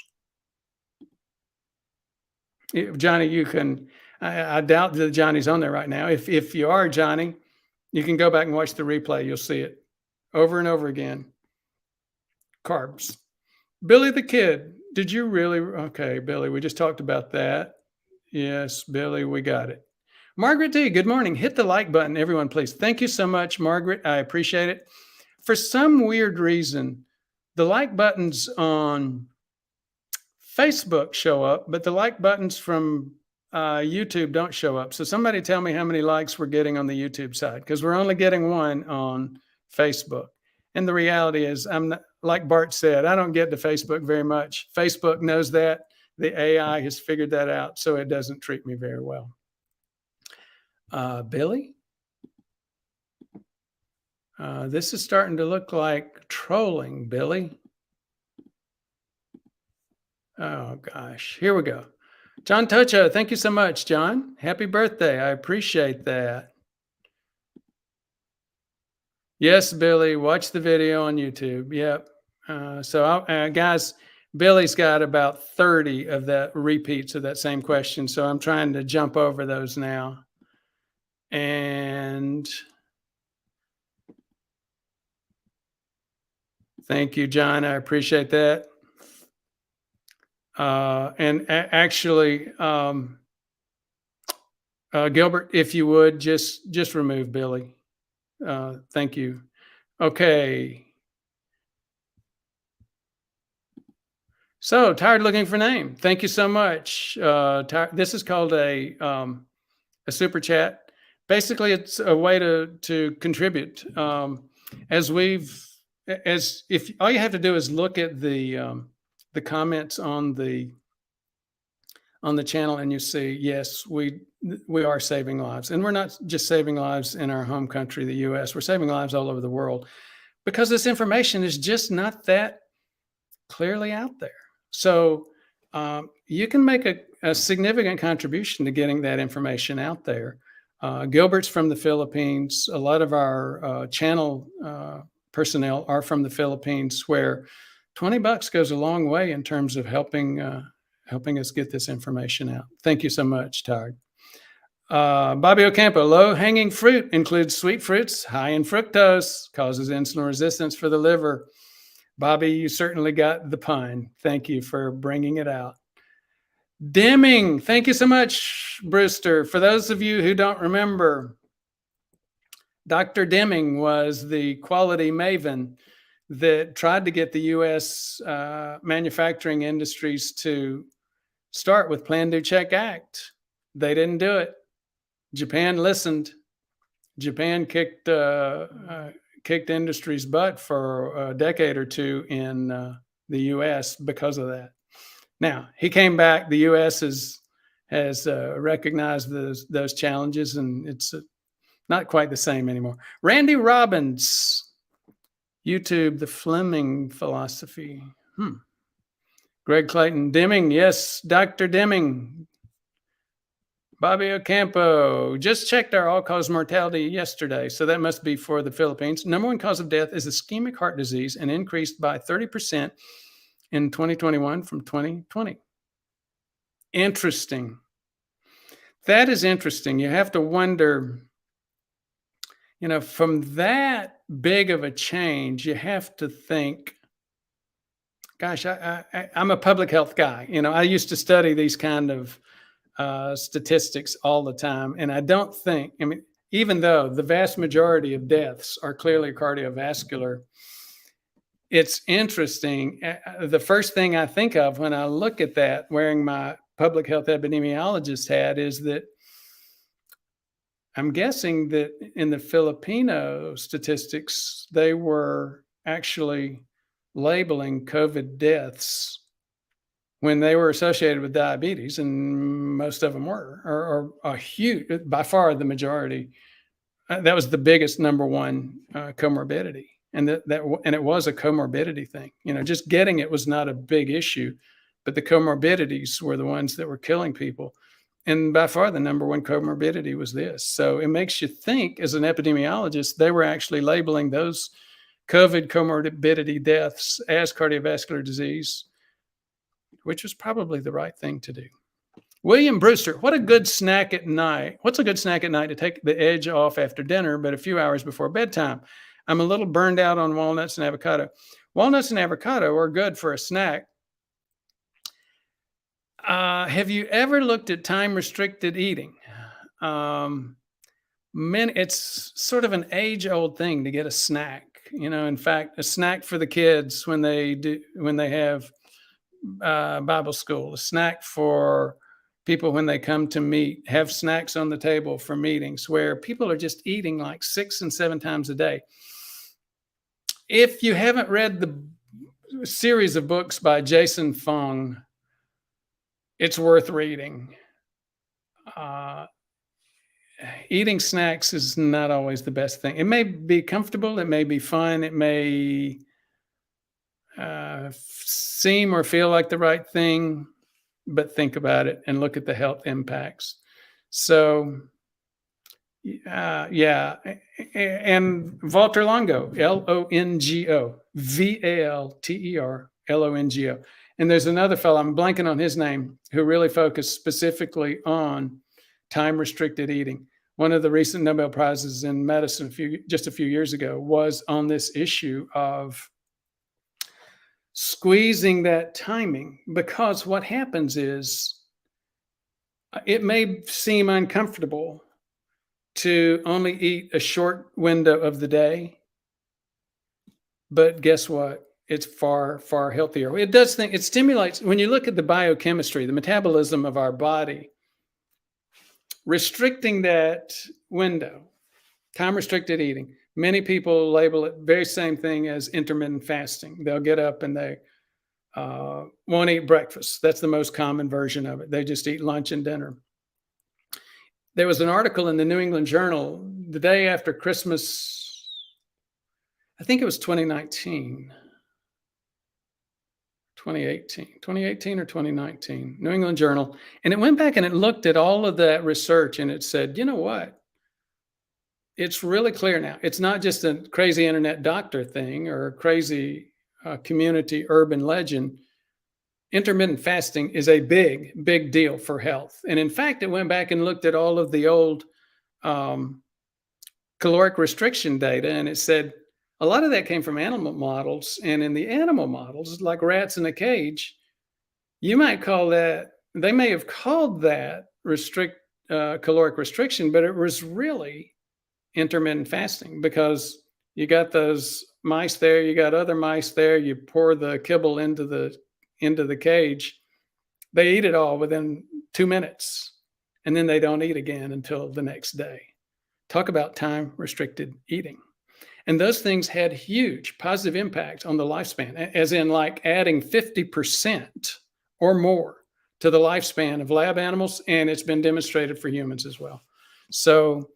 Johnny, you can, I doubt that Johnny's on there right now. If you are, Johnny, you can go back and watch the replay. You'll see it over and over again. Carbs. Billy the Kid, did you really? Okay, Billy, we just talked about that. Yes, Billy, we got it. Margaret D, good morning. Hit the like button, everyone, please. Thank you so much, Margaret. I appreciate it. For some weird reason, the like buttons on Facebook show up, but the like buttons from YouTube don't show up. So somebody tell me how many likes we're getting on the YouTube side, because we're only getting one on Facebook. And the reality is, I'm not, like Bart said, I don't get to Facebook very much. Facebook knows that. The AI has figured that out, so it doesn't treat me very well. Billy? This is starting to look like trolling, Billy. Oh, gosh. Here we go. John Tocho, thank you so much, John. Happy birthday. I appreciate that. Yes, Billy, watch the video on YouTube. Yep. Guys, Billy's got about 30 of that repeats of that same question, so I'm trying to jump over those now. And thank you, John. I appreciate that. Gilbert, if you would, just remove Billy. Thank you. Okay. So, tired looking for name. Thank you so much. This is called a super chat. Basically, it's a way to contribute. If all you have to do is look at the comments on the channel, and you see, yes, we are saving lives, and we're not just saving lives in our home country, the U.S. We're saving lives all over the world, because this information is just not that clearly out there. So you can make a significant contribution to getting that information out there. Gilbert's from the Philippines. A lot of our channel personnel are from the Philippines, where $20 goes a long way in terms of helping us get this information out. Thank you so much, Tired. Bobby Ocampo, low-hanging fruit includes sweet fruits, high in fructose, causes insulin resistance for the liver. Bobby, you certainly got the pun. Thank you for bringing it out. Deming, thank you so much, Brewster. For those of you who don't remember, Dr. Deming was the quality maven that tried to get the U.S. Manufacturing industries to start with Plan, Do, Check, Act. They didn't do it. Japan listened. Japan kicked industry's butt for a decade or two in the U.S. because of that. Now, he came back. The U.S. has recognized those challenges, and it's not quite the same anymore. Randy Robbins, YouTube, The Fleming Philosophy. Greg Clayton, Deming, yes, Dr. Deming. Bobby Ocampo, just checked our all-cause mortality yesterday, so that must be for the Philippines. Number one cause of death is ischemic heart disease and increased by 30% in 2021 from 2020. Interesting. That is interesting. You have to wonder, from that big of a change, you have to think, gosh, I'm a public health guy. I used to study these kind of statistics all the time. And I don't think, even though the vast majority of deaths are clearly cardiovascular, it's interesting. The first thing I think of when I look at that, wearing my public health epidemiologist hat, is that I'm guessing that in the Filipino statistics, they were actually labeling COVID deaths when they were associated with diabetes, and most of them were, or a huge, by far the majority. That was the biggest number one comorbidity, and and it was a comorbidity thing. Just getting it was not a big issue, but the comorbidities were the ones that were killing people. And by far the number one comorbidity was this. So it makes you think, as an epidemiologist, they were actually labeling those COVID comorbidity deaths as cardiovascular disease, which was probably the right thing to do. William Brewster, what a good snack at night. What's a good snack at night to take the edge off after dinner, but a few hours before bedtime? I'm a little burned out on walnuts and avocado. Walnuts and avocado are good for a snack. Have you ever looked at time-restricted eating? It's sort of an age-old thing to get a snack. In fact, a snack for the kids when they have Bible school, a snack for people when they come to meet, have snacks on the table for meetings, where people are just eating like 6 and 7 times a day. If you haven't read the series of books by Jason Fung, it's worth reading. Eating snacks is not always the best thing. It may be comfortable, it may be fun, it may seem or feel like the right thing, but think about it and look at the health impacts. So, yeah. And Walter Longo, Longo, Valter, Longo. And there's another fellow, I'm blanking on his name, who really focused specifically on time-restricted eating. One of the recent Nobel Prizes in medicine just a few years ago was on this issue of squeezing that timing, because what happens is it may seem uncomfortable to only eat a short window of the day, but guess what? It's far, far healthier. It stimulates, when you look at the biochemistry, the metabolism of our body, restricting that window, time-restricted eating. Many people label it very same thing as intermittent fasting. They'll get up and they won't eat breakfast. That's the most common version of it. They just eat lunch and dinner. There was an article in the New England Journal the day after Christmas, I think it was 2018 or 2019, New England Journal. And it went back and it looked at all of that research and it said, you know what? It's really clear now. It's not just a crazy internet doctor thing or a crazy community urban legend. Intermittent fasting is a big, big deal for health. And in fact, it went back and looked at all of the old caloric restriction data, and it said a lot of that came from animal models. And in the animal models, like rats in a cage, you might call that they may have called that caloric restriction, but it was really intermittent fasting, because you got those mice there, you got other mice there, you pour the kibble into the cage, they eat it all within 2 minutes, and then they don't eat again until the next day. Talk about time restricted eating. And those things had huge positive impact on the lifespan, as in like adding 50% or more to the lifespan of lab animals, and it's been demonstrated for humans as well. So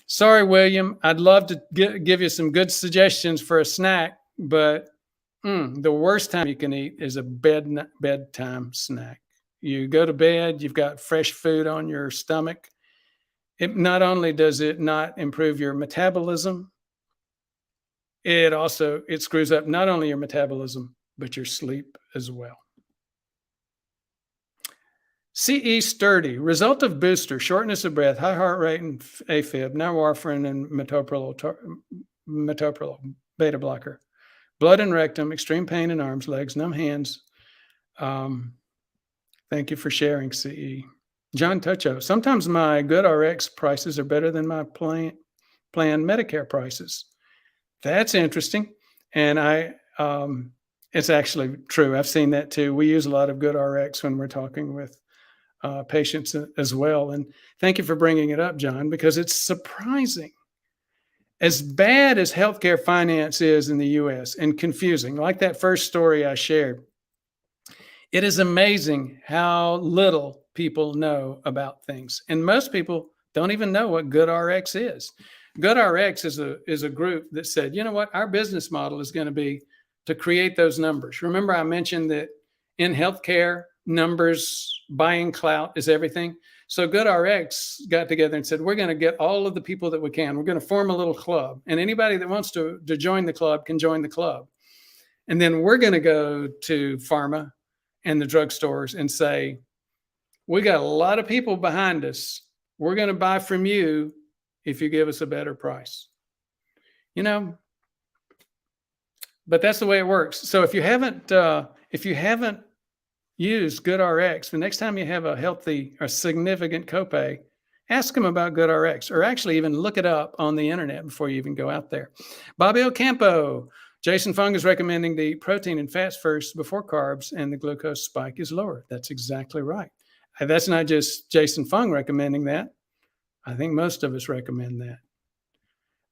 sorry, William, I'd love to give you some good suggestions for a snack, but the worst time you can eat is a bedtime snack. You go to bed, you've got fresh food on your stomach. It not only does it not improve your metabolism, it screws up not only your metabolism, but your sleep as well. CE Sturdy, result of booster, shortness of breath, high heart rate, and AFib, now warfarin and metoprolol, beta blocker, blood and rectum, extreme pain in arms, legs, numb hands. Thank you for sharing, CE. John Tucho, sometimes my GoodRx prices are better than my planned Medicare prices. That's interesting. And it's actually true. I've seen that too. We use a lot of GoodRx when we're talking with patients as well. And thank you for bringing it up, John, because it's surprising. As bad as healthcare finance is in the US and confusing, like that first story I shared, it is amazing how little people know about things. And most people don't even know what GoodRx is. GoodRx is a group that said, you know what, our business model is going to be to create those numbers. Remember, I mentioned that in healthcare, numbers, buying clout is everything. So GoodRx got together and said, we're going to get all of the people that we can. We're going to form a little club. And anybody that wants to join the club can join the club. And then we're going to go to pharma and the drugstores and say, we got a lot of people behind us. We're going to buy from you if you give us a better price. You know, but that's the way it works. So if you haven't used GoodRx, the next time you have a significant copay, ask them about GoodRx, or actually even look it up on the internet before you even go out there. Bobby Ocampo, Jason Fung is recommending to eat protein and fats first before carbs, and the glucose spike is lower. That's exactly right. That's not just Jason Fung recommending that. I think most of us recommend that.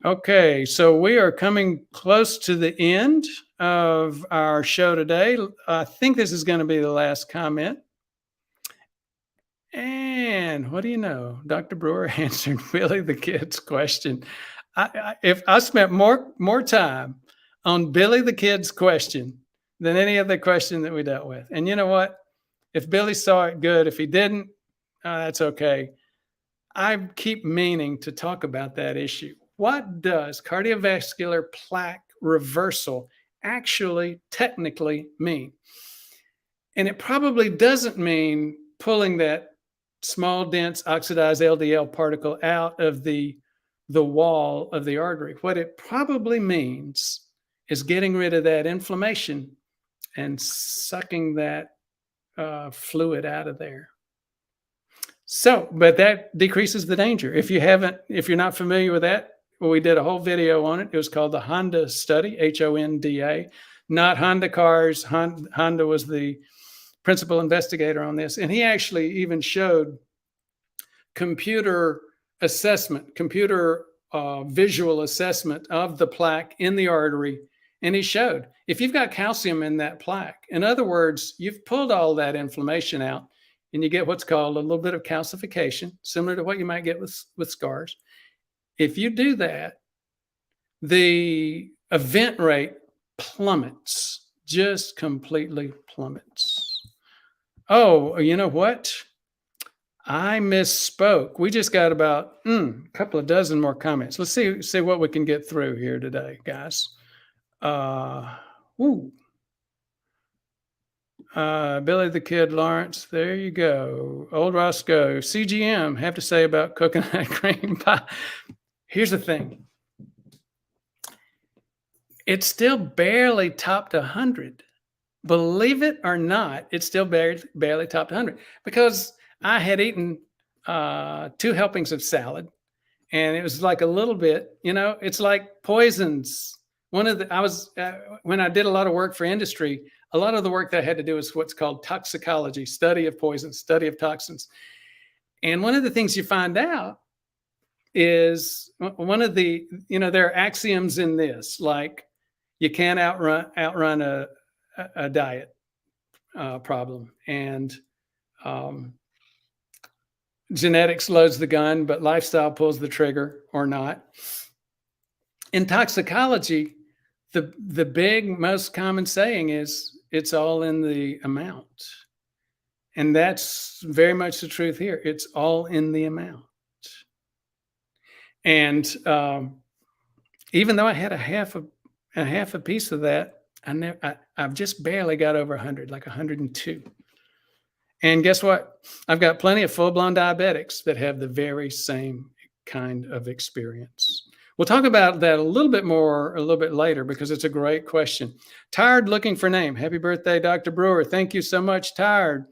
Okay, so we are coming close to the end of our show today. I think this is going to be the last comment. And what do you know? Dr. Brewer answered Billy the Kid's question. If I spent more time on Billy the Kid's question than any other question that we dealt with. And you know what? If Billy saw it, good. If he didn't, that's okay. I keep meaning to talk about that issue. What does cardiovascular plaque reversal actually technically mean? And it probably doesn't mean pulling that small, dense, oxidized LDL particle out of the wall of the artery. What it probably means is getting rid of that inflammation and sucking that fluid out of there. So, but that decreases the danger. If you're not familiar with that, well, we did a whole video on it. It was called the Honda study, Honda, not Honda cars. Honda was the principal investigator on this. And he actually even showed computer visual assessment of the plaque in the artery. And he showed if you've got calcium in that plaque, in other words, you've pulled all that inflammation out, and you get what's called a little bit of calcification, similar to what you might get with scars. If you do that, the event rate plummets, just completely plummets. Oh, you know what? I misspoke. We just got about a couple of dozen more comments. Let's see what we can get through here today, guys. Billy the Kid Lawrence, there you go. Old Roscoe, CGM, have to say about coconut cream pie. Here's the thing. It's still barely topped 100. Believe it or not, it still barely topped 100 because I had eaten 2 helpings of salad, and it was like a little bit, it's like poisons. When I did a lot of work for industry, a lot of the work that I had to do is what's called toxicology, study of poisons, study of toxins. And one of the things you find out is one of the, there are axioms in this, like you can't outrun a diet problem, and genetics loads the gun, but lifestyle pulls the trigger or not. In toxicology, the big, most common saying is it's all in the amount. And that's very much the truth here. It's all in the amount. And even though I had a half a piece of that, I've just barely got over 100, like 102. And guess what? I've got plenty of full-blown diabetics that have the very same kind of experience. We'll talk about that a little bit more a little bit later because it's a great question. Tired looking for name. Happy birthday, Dr. Brewer. Thank you so much, Tired.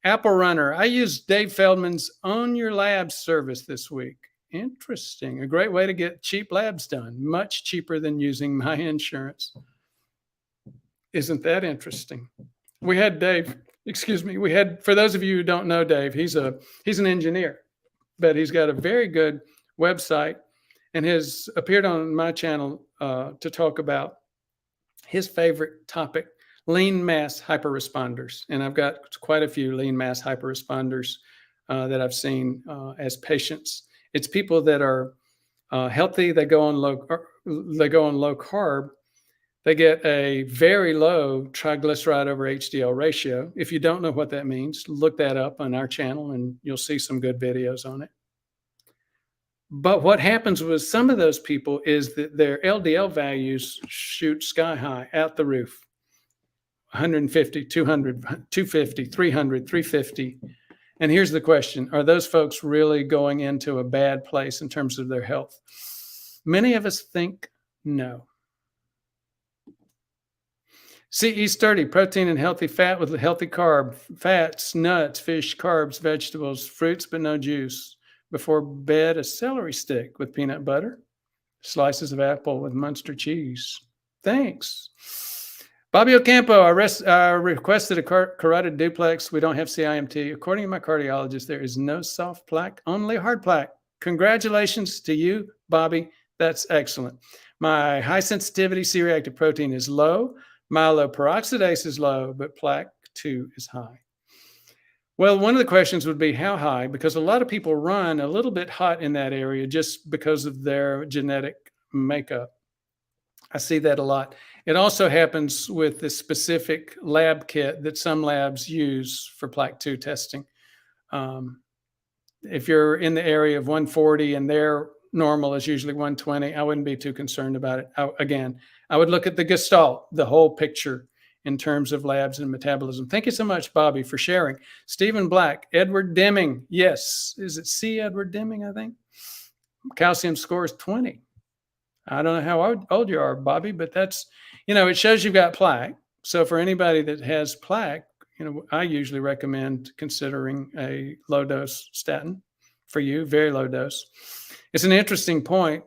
Apple Runner. I used Dave Feldman's Own Your Labs service this week. Interesting. A great way to get cheap labs done. Much cheaper than using my insurance. Isn't that interesting? We had Dave, for those of you who don't know Dave, he's an engineer, but he's got a very good website and has appeared on my channel to talk about his favorite topic, lean mass hyperresponders. And I've got quite a few lean mass hyperresponders that I've seen as patients. It's people that are healthy. They go on low carb. They get a very low triglyceride over HDL ratio. If you don't know what that means, look that up on our channel and you'll see some good videos on it. But what happens with some of those people is that their LDL values shoot sky high, out the roof. 150, 200, 250, 300, 350. And here's the question. Are those folks really going into a bad place in terms of their health? Many of us think no. CE30, protein and healthy fat with a healthy carb, fats, nuts, fish, carbs, vegetables, fruits, but no juice. Before bed, a celery stick with peanut butter, slices of apple with Munster cheese. Thanks. Bobby Ocampo, I requested a carotid duplex. We don't have CIMT. According to my cardiologist, there is no soft plaque, only hard plaque. Congratulations to you, Bobby. That's excellent. My high sensitivity C-reactive protein is low. Myeloperoxidase is low, but plaque 2 is high. Well, one of the questions would be how high, because a lot of people run a little bit hot in that area just because of their genetic makeup. I see that a lot. It also happens with the specific lab kit that some labs use for plaque 2 testing. If you're in the area of 140 and their normal is usually 120, I wouldn't be too concerned about it. I would look at the gestalt, the whole picture in terms of labs and metabolism. Thank you so much, Bobby, for sharing. Stephen Black, Edward Deming. Yes. Is it C. Edward Deming, I think? Calcium score is 20. I don't know how old you are, Bobby, but that's, it shows you've got plaque. So for anybody that has plaque, I usually recommend considering a low dose statin for you, very low dose. It's an interesting point.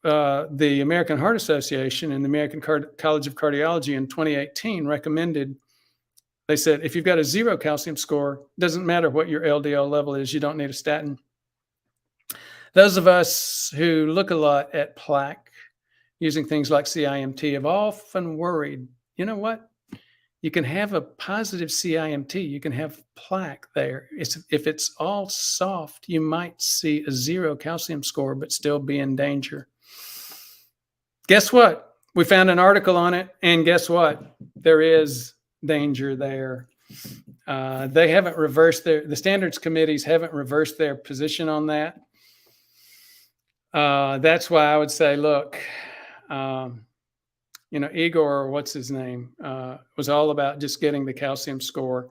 The American Heart Association and the American College of Cardiology in 2018 recommended, they said, if you've got a 0 calcium score, doesn't matter what your LDL level is, you don't need a statin. Those of us who look a lot at plaque using things like CIMT have often worried, you know what? You can have a positive CIMT, you can have plaque there. If it's all soft, you might see a 0 calcium score, but still be in danger. Guess what? We found an article on it, and guess what? There is danger there. They haven't reversed the standards committees haven't reversed their position on that. That's why I would say, look, Igor, what's his name, was all about just getting the calcium score.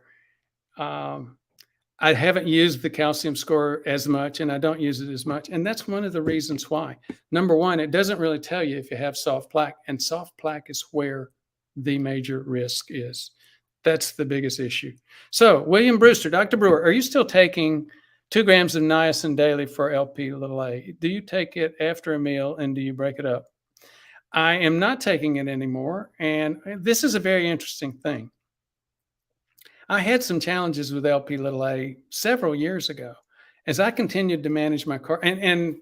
I haven't used the calcium score as much, and I don't use it as much. And that's one of the reasons why. Number one, it doesn't really tell you if you have soft plaque, and soft plaque is where the major risk is. That's the biggest issue. So, William Brewster, Dr. Brewer, are you still taking 2 grams of niacin daily for LP(a)? Do you take it after a meal and do you break it up? I am not taking it anymore. And this is a very interesting thing. I had some challenges with LP(a) several years ago as I continued to manage my car. And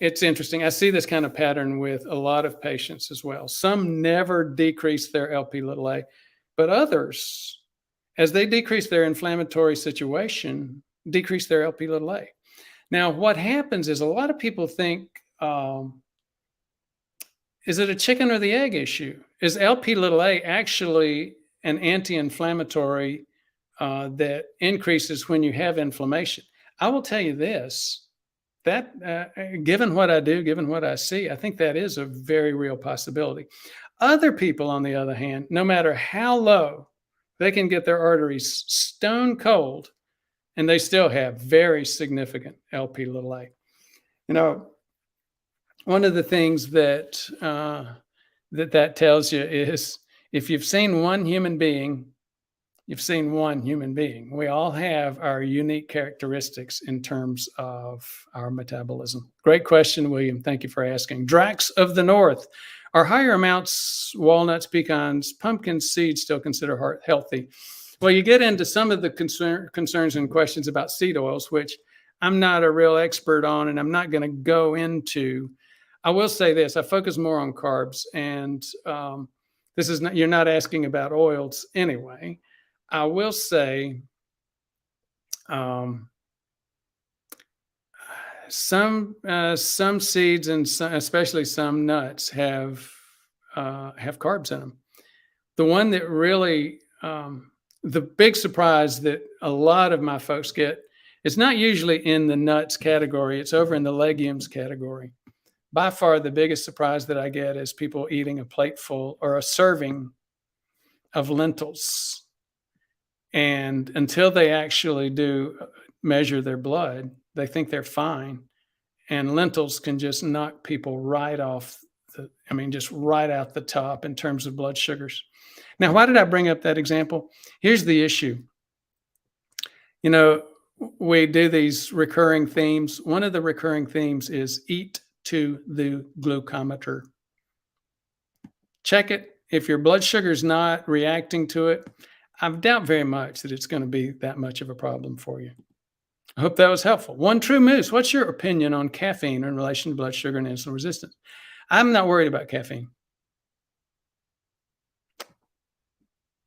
it's interesting. I see this kind of pattern with a lot of patients as well. Some never decrease their LP(a), but others, as they decrease their inflammatory situation, decrease their LP(a). Now, what happens is a lot of people think, is it a chicken or the egg issue? Is LP(a) actually an anti-inflammatory that increases when you have inflammation? I will tell you this, that given what I do, given what I see, I think that is a very real possibility. Other people, on the other hand, no matter how low, they can get their arteries stone cold and they still have very significant LP(a). You know, one of the things that that tells you is if you've seen one human being, you've seen one human being. We all have our unique characteristics in terms of our metabolism. Great question, William. Thank you for asking. Drax of the North. Are higher amounts, walnuts, pecans, pumpkin seeds still considered healthy? Well, you get into some of the concerns and questions about seed oils, which I'm not a real expert on, and I'm not going to go into. I will say this, I focus more on carbs, and this is not, you're not asking about oils anyway. I will say some seeds and especially some nuts have carbs in them. The one that really, the big surprise that a lot of my folks get, it's not usually in the nuts category, it's over in the legumes category. By far, the biggest surprise that I get is people eating a plateful or a serving of lentils. And until they actually do measure their blood, they think they're fine. And lentils can just knock people right off just right out the top in terms of blood sugars. Now, why did I bring up that example? Here's the issue. You know, we do these recurring themes. One of the recurring themes is eat to the glucometer. Check it. If your blood sugar is not reacting to it, I doubt very much that it's going to be that much of a problem for you. I hope that was helpful. One True Moose, what's your opinion on caffeine in relation to blood sugar and insulin resistance? I'm not worried about caffeine.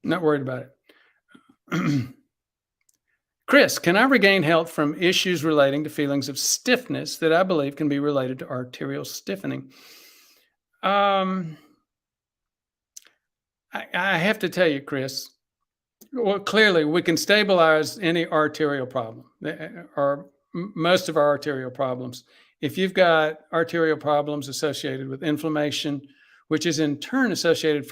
Not worried about it. Chris, can I regain health from issues relating to feelings of stiffness that I believe can be related to arterial stiffening? I have to tell you, Chris, well, clearly we can stabilize any arterial problem or most of our arterial problems. If you've got arterial problems associated with inflammation, which is in turn associated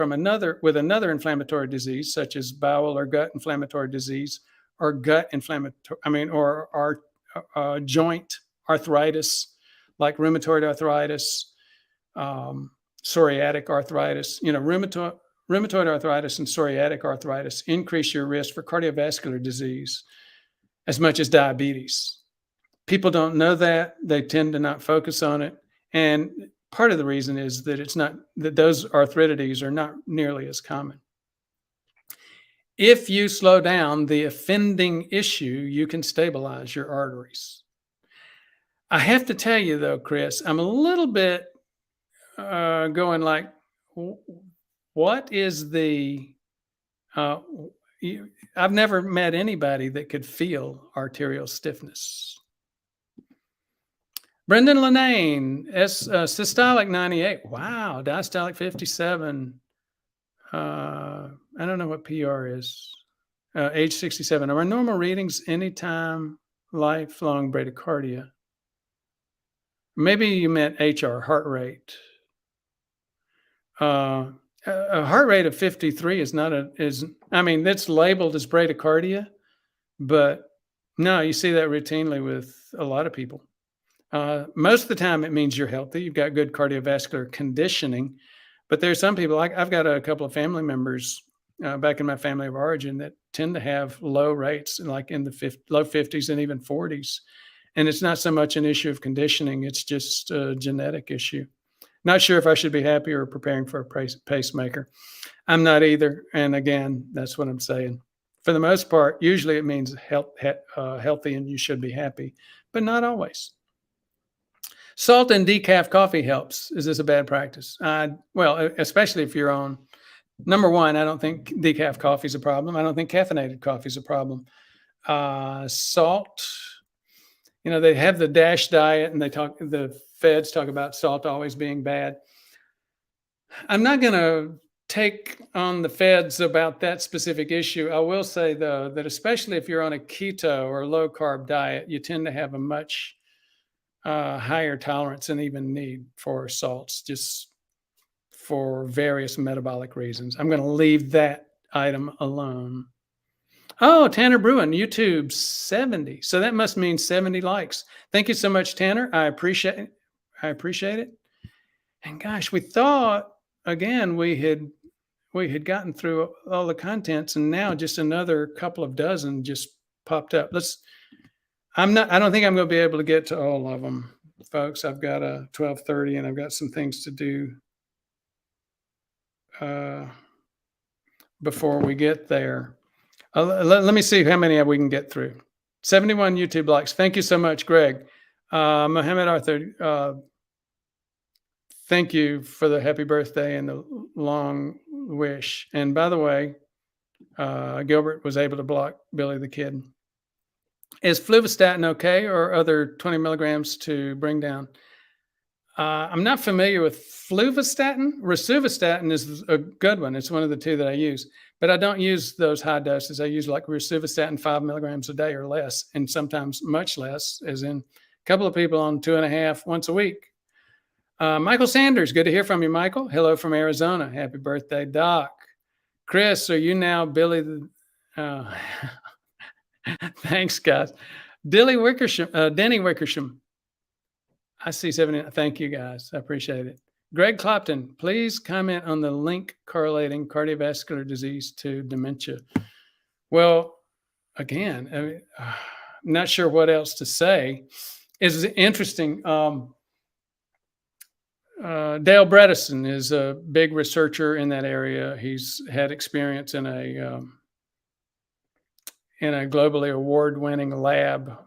with another inflammatory disease, such as bowel or gut inflammatory disease, or gut inflammatory, or joint arthritis, like rheumatoid arthritis, psoriatic arthritis. You know, rheumatoid arthritis and psoriatic arthritis increase your risk for cardiovascular disease as much as diabetes. People don't know that. They tend to not focus on it. And part of the reason is that those arthritides are not nearly as common. If you slow down the offending issue, you can stabilize your arteries. I have to tell you though, Chris, I'm a little bit going like, what is I've never met anybody that could feel arterial stiffness. Brendan Lenane, systolic 98. Wow, diastolic 57. I don't know what PR is. Age 67. Are our normal readings anytime lifelong bradycardia? Maybe you meant HR, heart rate. A heart rate of 53 is that's labeled as bradycardia, but no, you see that routinely with a lot of people. Most of the time it means you're healthy. You've got good cardiovascular conditioning, but there's some people, like I've got a couple of family members back in my family of origin that tend to have low rates, like in the low 50s and even 40s. And it's not so much an issue of conditioning, it's just a genetic issue. Not sure if I should be happy or preparing for a pacemaker. I'm not either. And again, that's what I'm saying. For the most part, usually it means healthy and you should be happy, but not always. Salt in decaf coffee helps. Is this a bad practice? Well, especially if you're on, number one, I don't think decaf coffee is a problem. I don't think caffeinated coffee is a problem. Salt, they have the DASH diet and the feds talk about salt always being bad. I'm not going to take on the feds about that specific issue. I will say, though, that especially if you're on a keto or low carb diet, you tend to have a much higher tolerance and even need for salts, just for various metabolic reasons. I'm going to leave that item alone. Oh, Tanner Bruin, YouTube 70. So that must mean 70 likes. Thank you so much, Tanner. I appreciate it. And gosh, we thought again we had gotten through all the contents, and now just another couple of dozen just popped up. I don't think I'm going to be able to get to all of them, folks. I've got a 12:30 and I've got some things to do before we get there. Let me see how many we can get through. 71 YouTube likes. Thank you so much, Greg. Mohammed Arthur, thank you for the happy birthday and the long wish. And by the way, Gilbert was able to block Billy the Kid. Is fluvastatin okay, or other 20 milligrams to bring down? I'm not familiar with fluvastatin. Rosuvastatin is a good one. It's one of the two that I use, but I don't use those high doses. I use like rosuvastatin 5 milligrams a day or less, and sometimes much less, as in a couple of people on 2.5 once a week. Michael Sanders, good to hear from you, Michael. Hello from Arizona. Happy birthday, Doc. Chris, are you now Billy the... Thanks, guys. Denny Wickersham. I see 70. Thank you, guys. I appreciate it. Greg Clopton, please comment on the link correlating cardiovascular disease to dementia. Well, again, I'm not sure what else to say. It's interesting. Dale Bredesen is a big researcher in that area. He's had experience in a globally award-winning lab.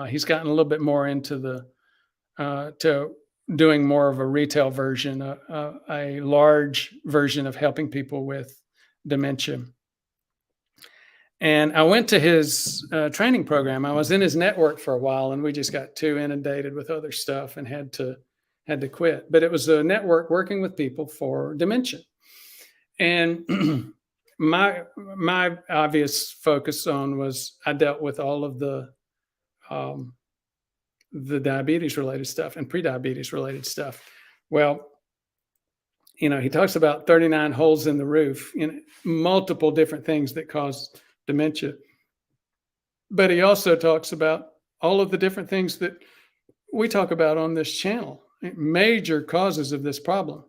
He's gotten a little bit more into to doing more of a retail version, a large version of helping people with dementia. And I went to his training program. I was in his network for a while, and we just got too inundated with other stuff and had to quit. But it was a network working with people for dementia. And my obvious focus was I dealt with all of the diabetes related stuff and pre-diabetes related stuff. Well, he talks about 39 holes in the roof, multiple different things that cause dementia. But he also talks about all of the different things that we talk about on this channel, major causes of this problem.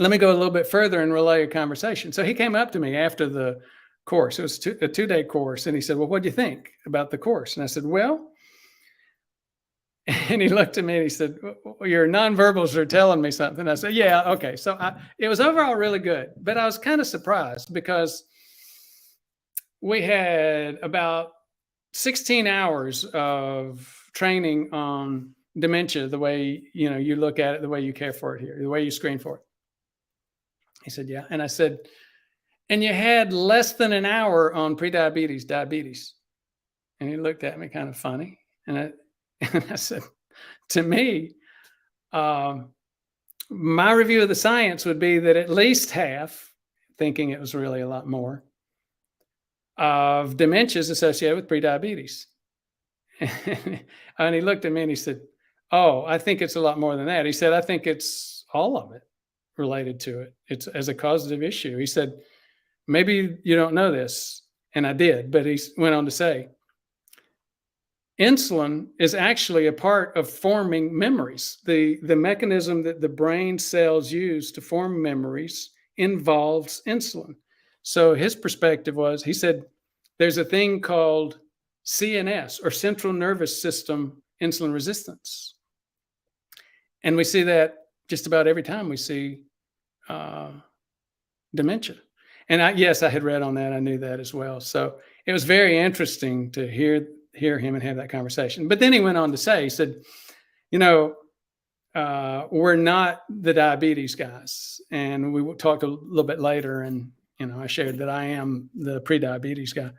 Let me go a little bit further and relay a conversation. So he came up to me after the course. It was a 2-day course. And he said, well, what do you think about the course? And I said, well, and he looked at me and he said, well, your nonverbals are telling me something. I said, yeah, okay. So it was overall really good, but I was kind of surprised because we had about 16 hours of training on dementia, the way, you look at it, the way you care for it here, the way you screen for it. He said, yeah. And I said, and you had less than an hour on prediabetes, diabetes. And he looked at me kind of funny. And I said, to me, my review of the science would be that at least half, thinking it was really a lot more, of dementia is associated with prediabetes. And he looked at me and he said, oh, I think it's a lot more than that. He said, I think it's all of it related to it. It's as a causative issue. He said, maybe you don't know this. And I did, but he went on to say, insulin is actually a part of forming memories. The mechanism that the brain cells use to form memories involves insulin. So his perspective was, he said, there's a thing called CNS, or central nervous system insulin resistance. And we see that just about every time we see dementia. And I had read on that. I knew that as well. So it was very interesting to hear him and have that conversation. But then he went on to say, he said, we're not the diabetes guys. And we will talk a little bit later. And, I shared that I am the pre-diabetes guy,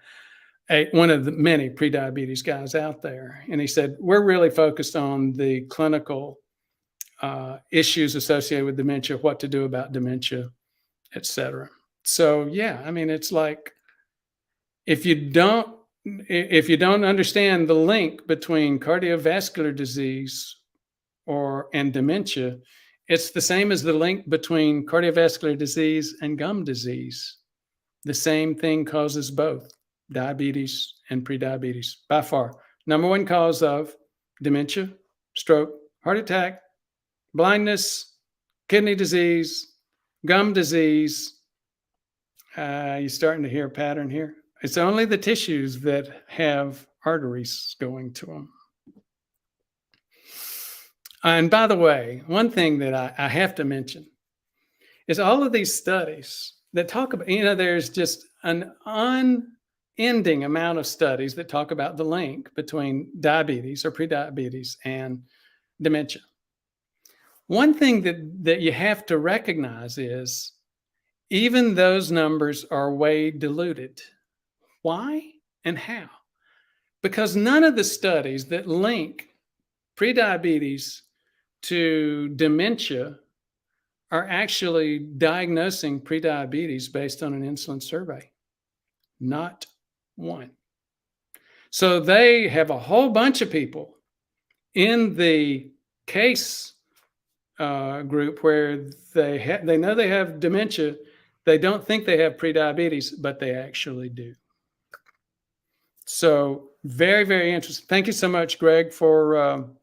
one of the many pre-diabetes guys out there. And he said, we're really focused on the clinical issues associated with dementia, what to do about dementia, et cetera. So, it's like, if you don't understand the link between cardiovascular disease and dementia, it's the same as the link between cardiovascular disease and gum disease. The same thing causes both diabetes and prediabetes by far. Number one cause of dementia, stroke, heart attack, blindness, kidney disease, gum disease. You're starting to hear a pattern here. It's only the tissues that have arteries going to them. And by the way, one thing that I have to mention is all of these studies that talk about, there's just an unending amount of studies that talk about the link between diabetes or prediabetes and dementia. One thing that you have to recognize is even those numbers are way diluted. Why and how? Because none of the studies that link prediabetes to dementia are actually diagnosing prediabetes based on an insulin survey. Not one. So they have a whole bunch of people in the case group where they know they have dementia. They don't think they have prediabetes, but they actually do. So very, very interesting. Thank you so much, Greg, for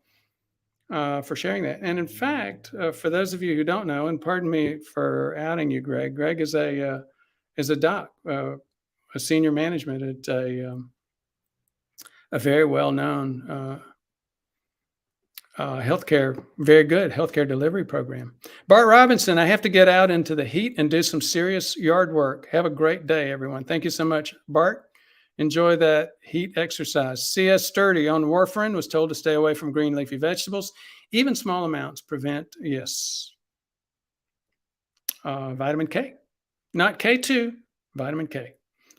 sharing that. And in fact, for those of you who don't know, and pardon me for outing you, Greg. Greg is a doc, a senior management at a very well-known very good healthcare delivery program. Bart Robinson, I have to get out into the heat and do some serious yard work. Have a great day, everyone. Thank you so much, Bart. Enjoy that heat exercise. C.S. Sturdy on warfarin was told to stay away from green leafy vegetables. Even small amounts prevent, vitamin K. Not K2, vitamin K.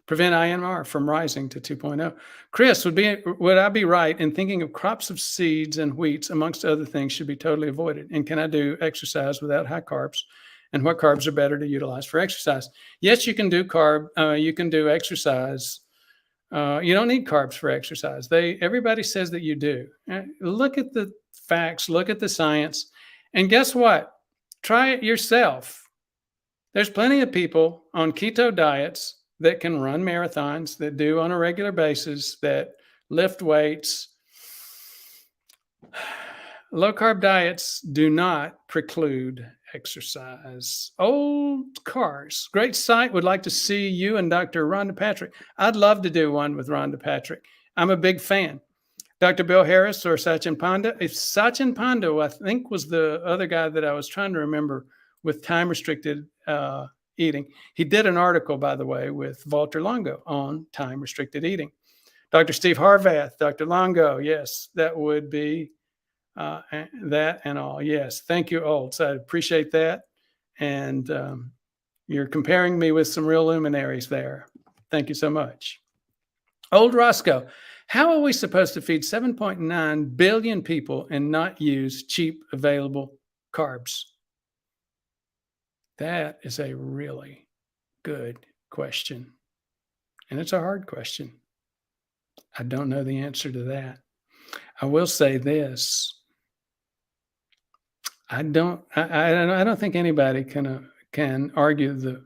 Prevent INR from rising to 2.0. Chris, would I be right in thinking of crops of seeds and wheats, amongst other things, should be totally avoided? And can I do exercise without high carbs? And what carbs are better to utilize for exercise? Yes, you can do exercise. You don't need carbs for exercise. Everybody says that you do. Look at the facts, look at the science, and guess what? Try it yourself. There's plenty of people on keto diets that can run marathons, that do on a regular basis, that lift weights. Low carb diets do not preclude exercise. Old Cars, great site. Would like to see you and Dr. Rhonda Patrick. I'd love to do one with Rhonda Patrick. I'm a big fan. Dr. Bill Harris or Sachin Panda. If Sachin Panda, I think, was the other guy that I was trying to remember with time-restricted eating. He did an article, by the way, with Walter Longo on time-restricted eating. Dr. Steve Harvath, Dr. Longo, yes, that would be that and all. Yes, thank you, Olds. I appreciate that. And you're comparing me with some real luminaries there. Thank you so much. Old Roscoe, how are we supposed to feed 7.9 billion people and not use cheap, available carbs? That is a really good question. And it's a hard question. I don't know the answer to that. I will say this. I don't think anybody can argue that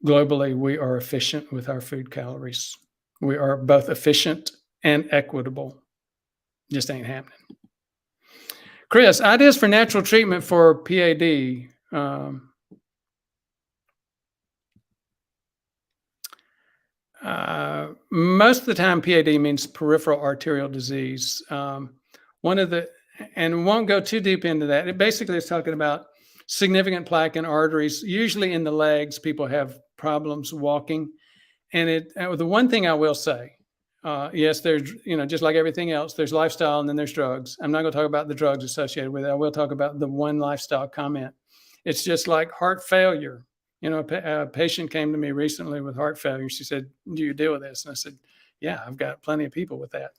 globally we are efficient with our food calories. We are both efficient and equitable. Just ain't happening. Chris, ideas for natural treatment for PAD. Most of the time, PAD means peripheral arterial disease. One of the, and won't go too deep into that. It basically is talking about significant plaque in arteries. Usually in the legs, people have problems walking. And the one thing I will say, yes, there's, just like everything else, there's lifestyle and then there's drugs. I'm not going to talk about the drugs associated with it. I will talk about the one lifestyle comment. It's just like heart failure. A patient came to me recently with heart failure. She said, "Do you deal with this?" And I said, "Yeah, I've got plenty of people with that."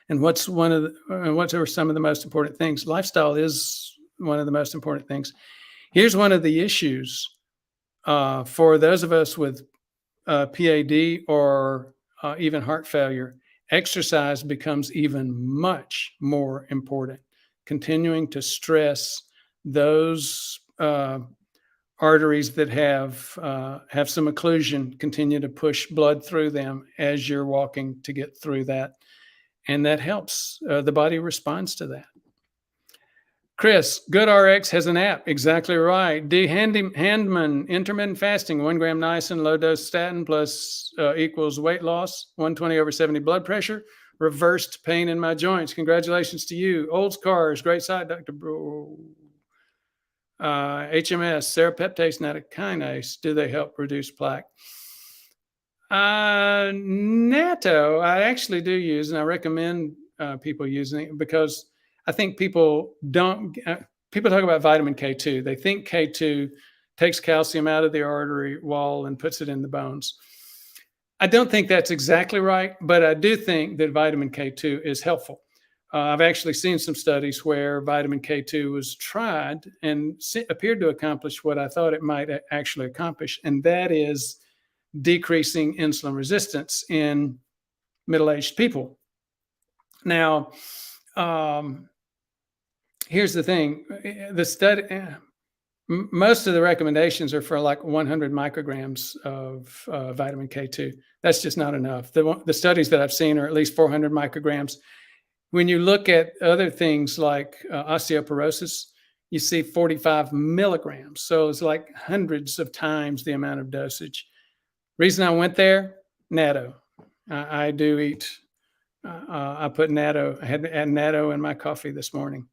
And what are some of the most important things? Lifestyle is one of the most important things. Here's one of the issues for those of us with PAD or even heart failure. Exercise becomes even much more important. Continuing to stress those arteries that have some occlusion, continue to push blood through them as you're walking to get through that. And that helps. The body responds to that. Chris, GoodRx has an app. Exactly right. D. Handman, intermittent fasting, 1 gram niacin, low dose statin plus equals weight loss, 120/70 blood pressure, reversed pain in my joints. Congratulations to you. Olds Cars, great site, Dr. Brewer. HMS, serapeptase, kinase, do they help reduce plaque? Natto, I actually do use, and I recommend people using it because I think people talk about vitamin K2. They think K2 takes calcium out of the artery wall and puts it in the bones. I don't think that's exactly right, but I do think that vitamin K2 is helpful. I've actually seen some studies where vitamin K2 was tried and appeared to accomplish what I thought it might actually accomplish, and that is decreasing insulin resistance in middle-aged people. Now, here's the thing. The study, most of the recommendations are for like 100 micrograms of vitamin K2. That's just not enough. The studies that I've seen are at least 400 micrograms. When you look at other things like osteoporosis, you see 45 milligrams. So it's like hundreds of times the amount of dosage. Reason I went there, natto. I do eat, I put natto, I had to add natto in my coffee this morning.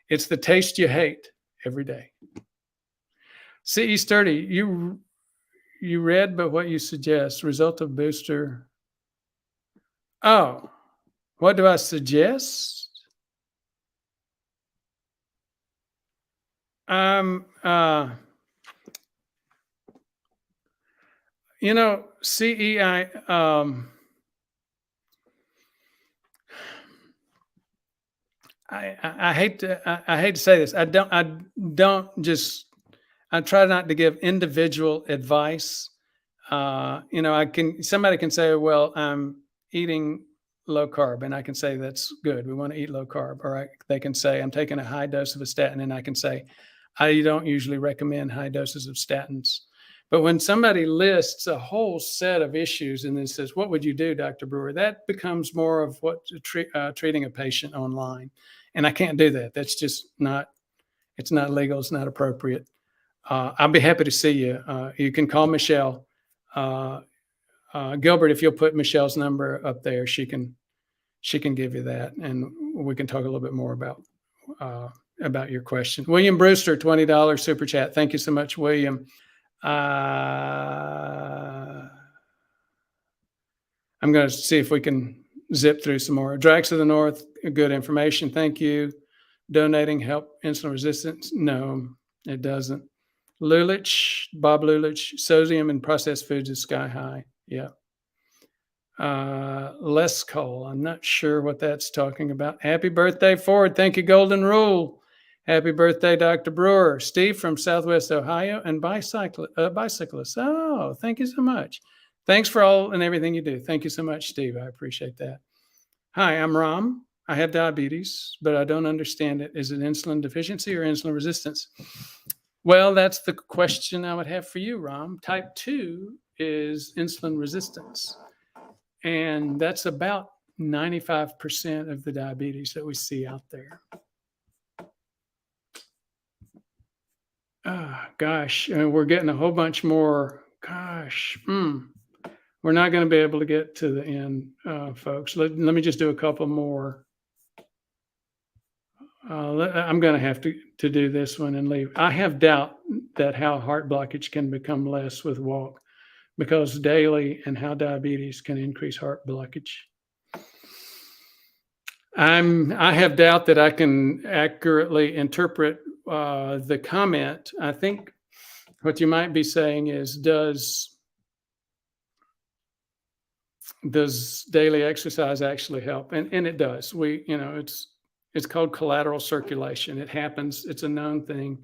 It's the taste you hate every day. CE Sturdy, you read, but what you suggest, result of booster. Oh, what do I suggest? CEI, I hate to say this. I try not to give individual advice. Somebody can say, well, I'm eating low carb, and I can say that's good. We want to eat low carb. Or they can say I'm taking a high dose of a statin, and I can say I don't usually recommend high doses of statins. But when somebody lists a whole set of issues and then says, what would you do, Dr. Brewer? That becomes more of what treating a patient online. And I can't do that. That's just not, it's not legal. It's not appropriate. I'll be happy to see you. You can call Michelle. Gilbert, if you'll put Michelle's number up there, she can give you that. And we can talk a little bit more about your question. William Brewster, $20 super chat. Thank you so much, William. I'm going to see if we can zip through some more. Drax of the North, good information. Thank you. Donating help insulin resistance? No, it doesn't. Lulich, Bob Lulich, sodium in processed foods is sky high. Yeah. Less coal. I'm not sure what that's talking about. Happy birthday, Ford. Thank you, Golden Rule. Happy birthday, Dr. Brewer. Steve from Southwest Ohio and bicyclist. Oh, thank you so much. Thanks for all and everything you do. Thank you so much, Steve. I appreciate that. Hi, I'm Ram. I have diabetes, but I don't understand it. Is it insulin deficiency or insulin resistance? Well, that's the question I would have for you, Ram. Type 2 is insulin resistance. And that's about 95% of the diabetes that we see out there. Gosh, we're getting a whole bunch more. Gosh, we're not going to be able to get to the end, folks. Let me just do a couple more. I'm going to have to do this one and leave. I have doubt that how heart blockage can become less with walk, because daily and how diabetes can increase heart blockage. I have doubt that I can accurately interpret the comment. I think what you might be saying is, does daily exercise actually help? And it does. It's called collateral circulation. It happens. It's a known thing.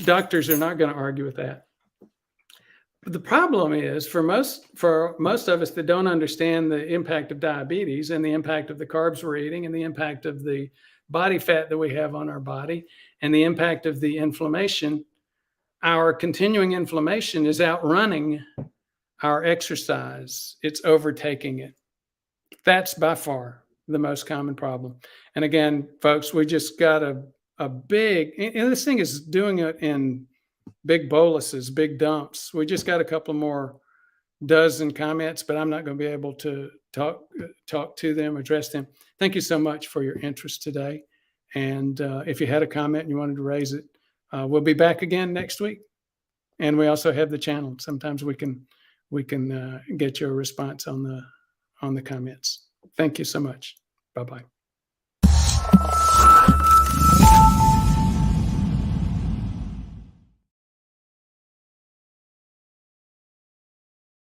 Doctors are not going to argue with that. But the problem is, for most of us that don't understand the impact of diabetes and the impact of the carbs we're eating and the impact of the body fat that we have on our body and the impact of the inflammation, our continuing inflammation is outrunning our exercise. It's overtaking it. That's by far the most common problem. And again, folks, we just got a big, and this thing is doing it in big boluses, big dumps. We just got a couple more dozen comments, but I'm not going to be able to talk to them, address them. Thank you so much for your interest today. And if you had a comment and you wanted to raise it, we'll be back again next week. And we also have the channel. Sometimes we can get your response on the comments. Thank you so much. Bye-bye.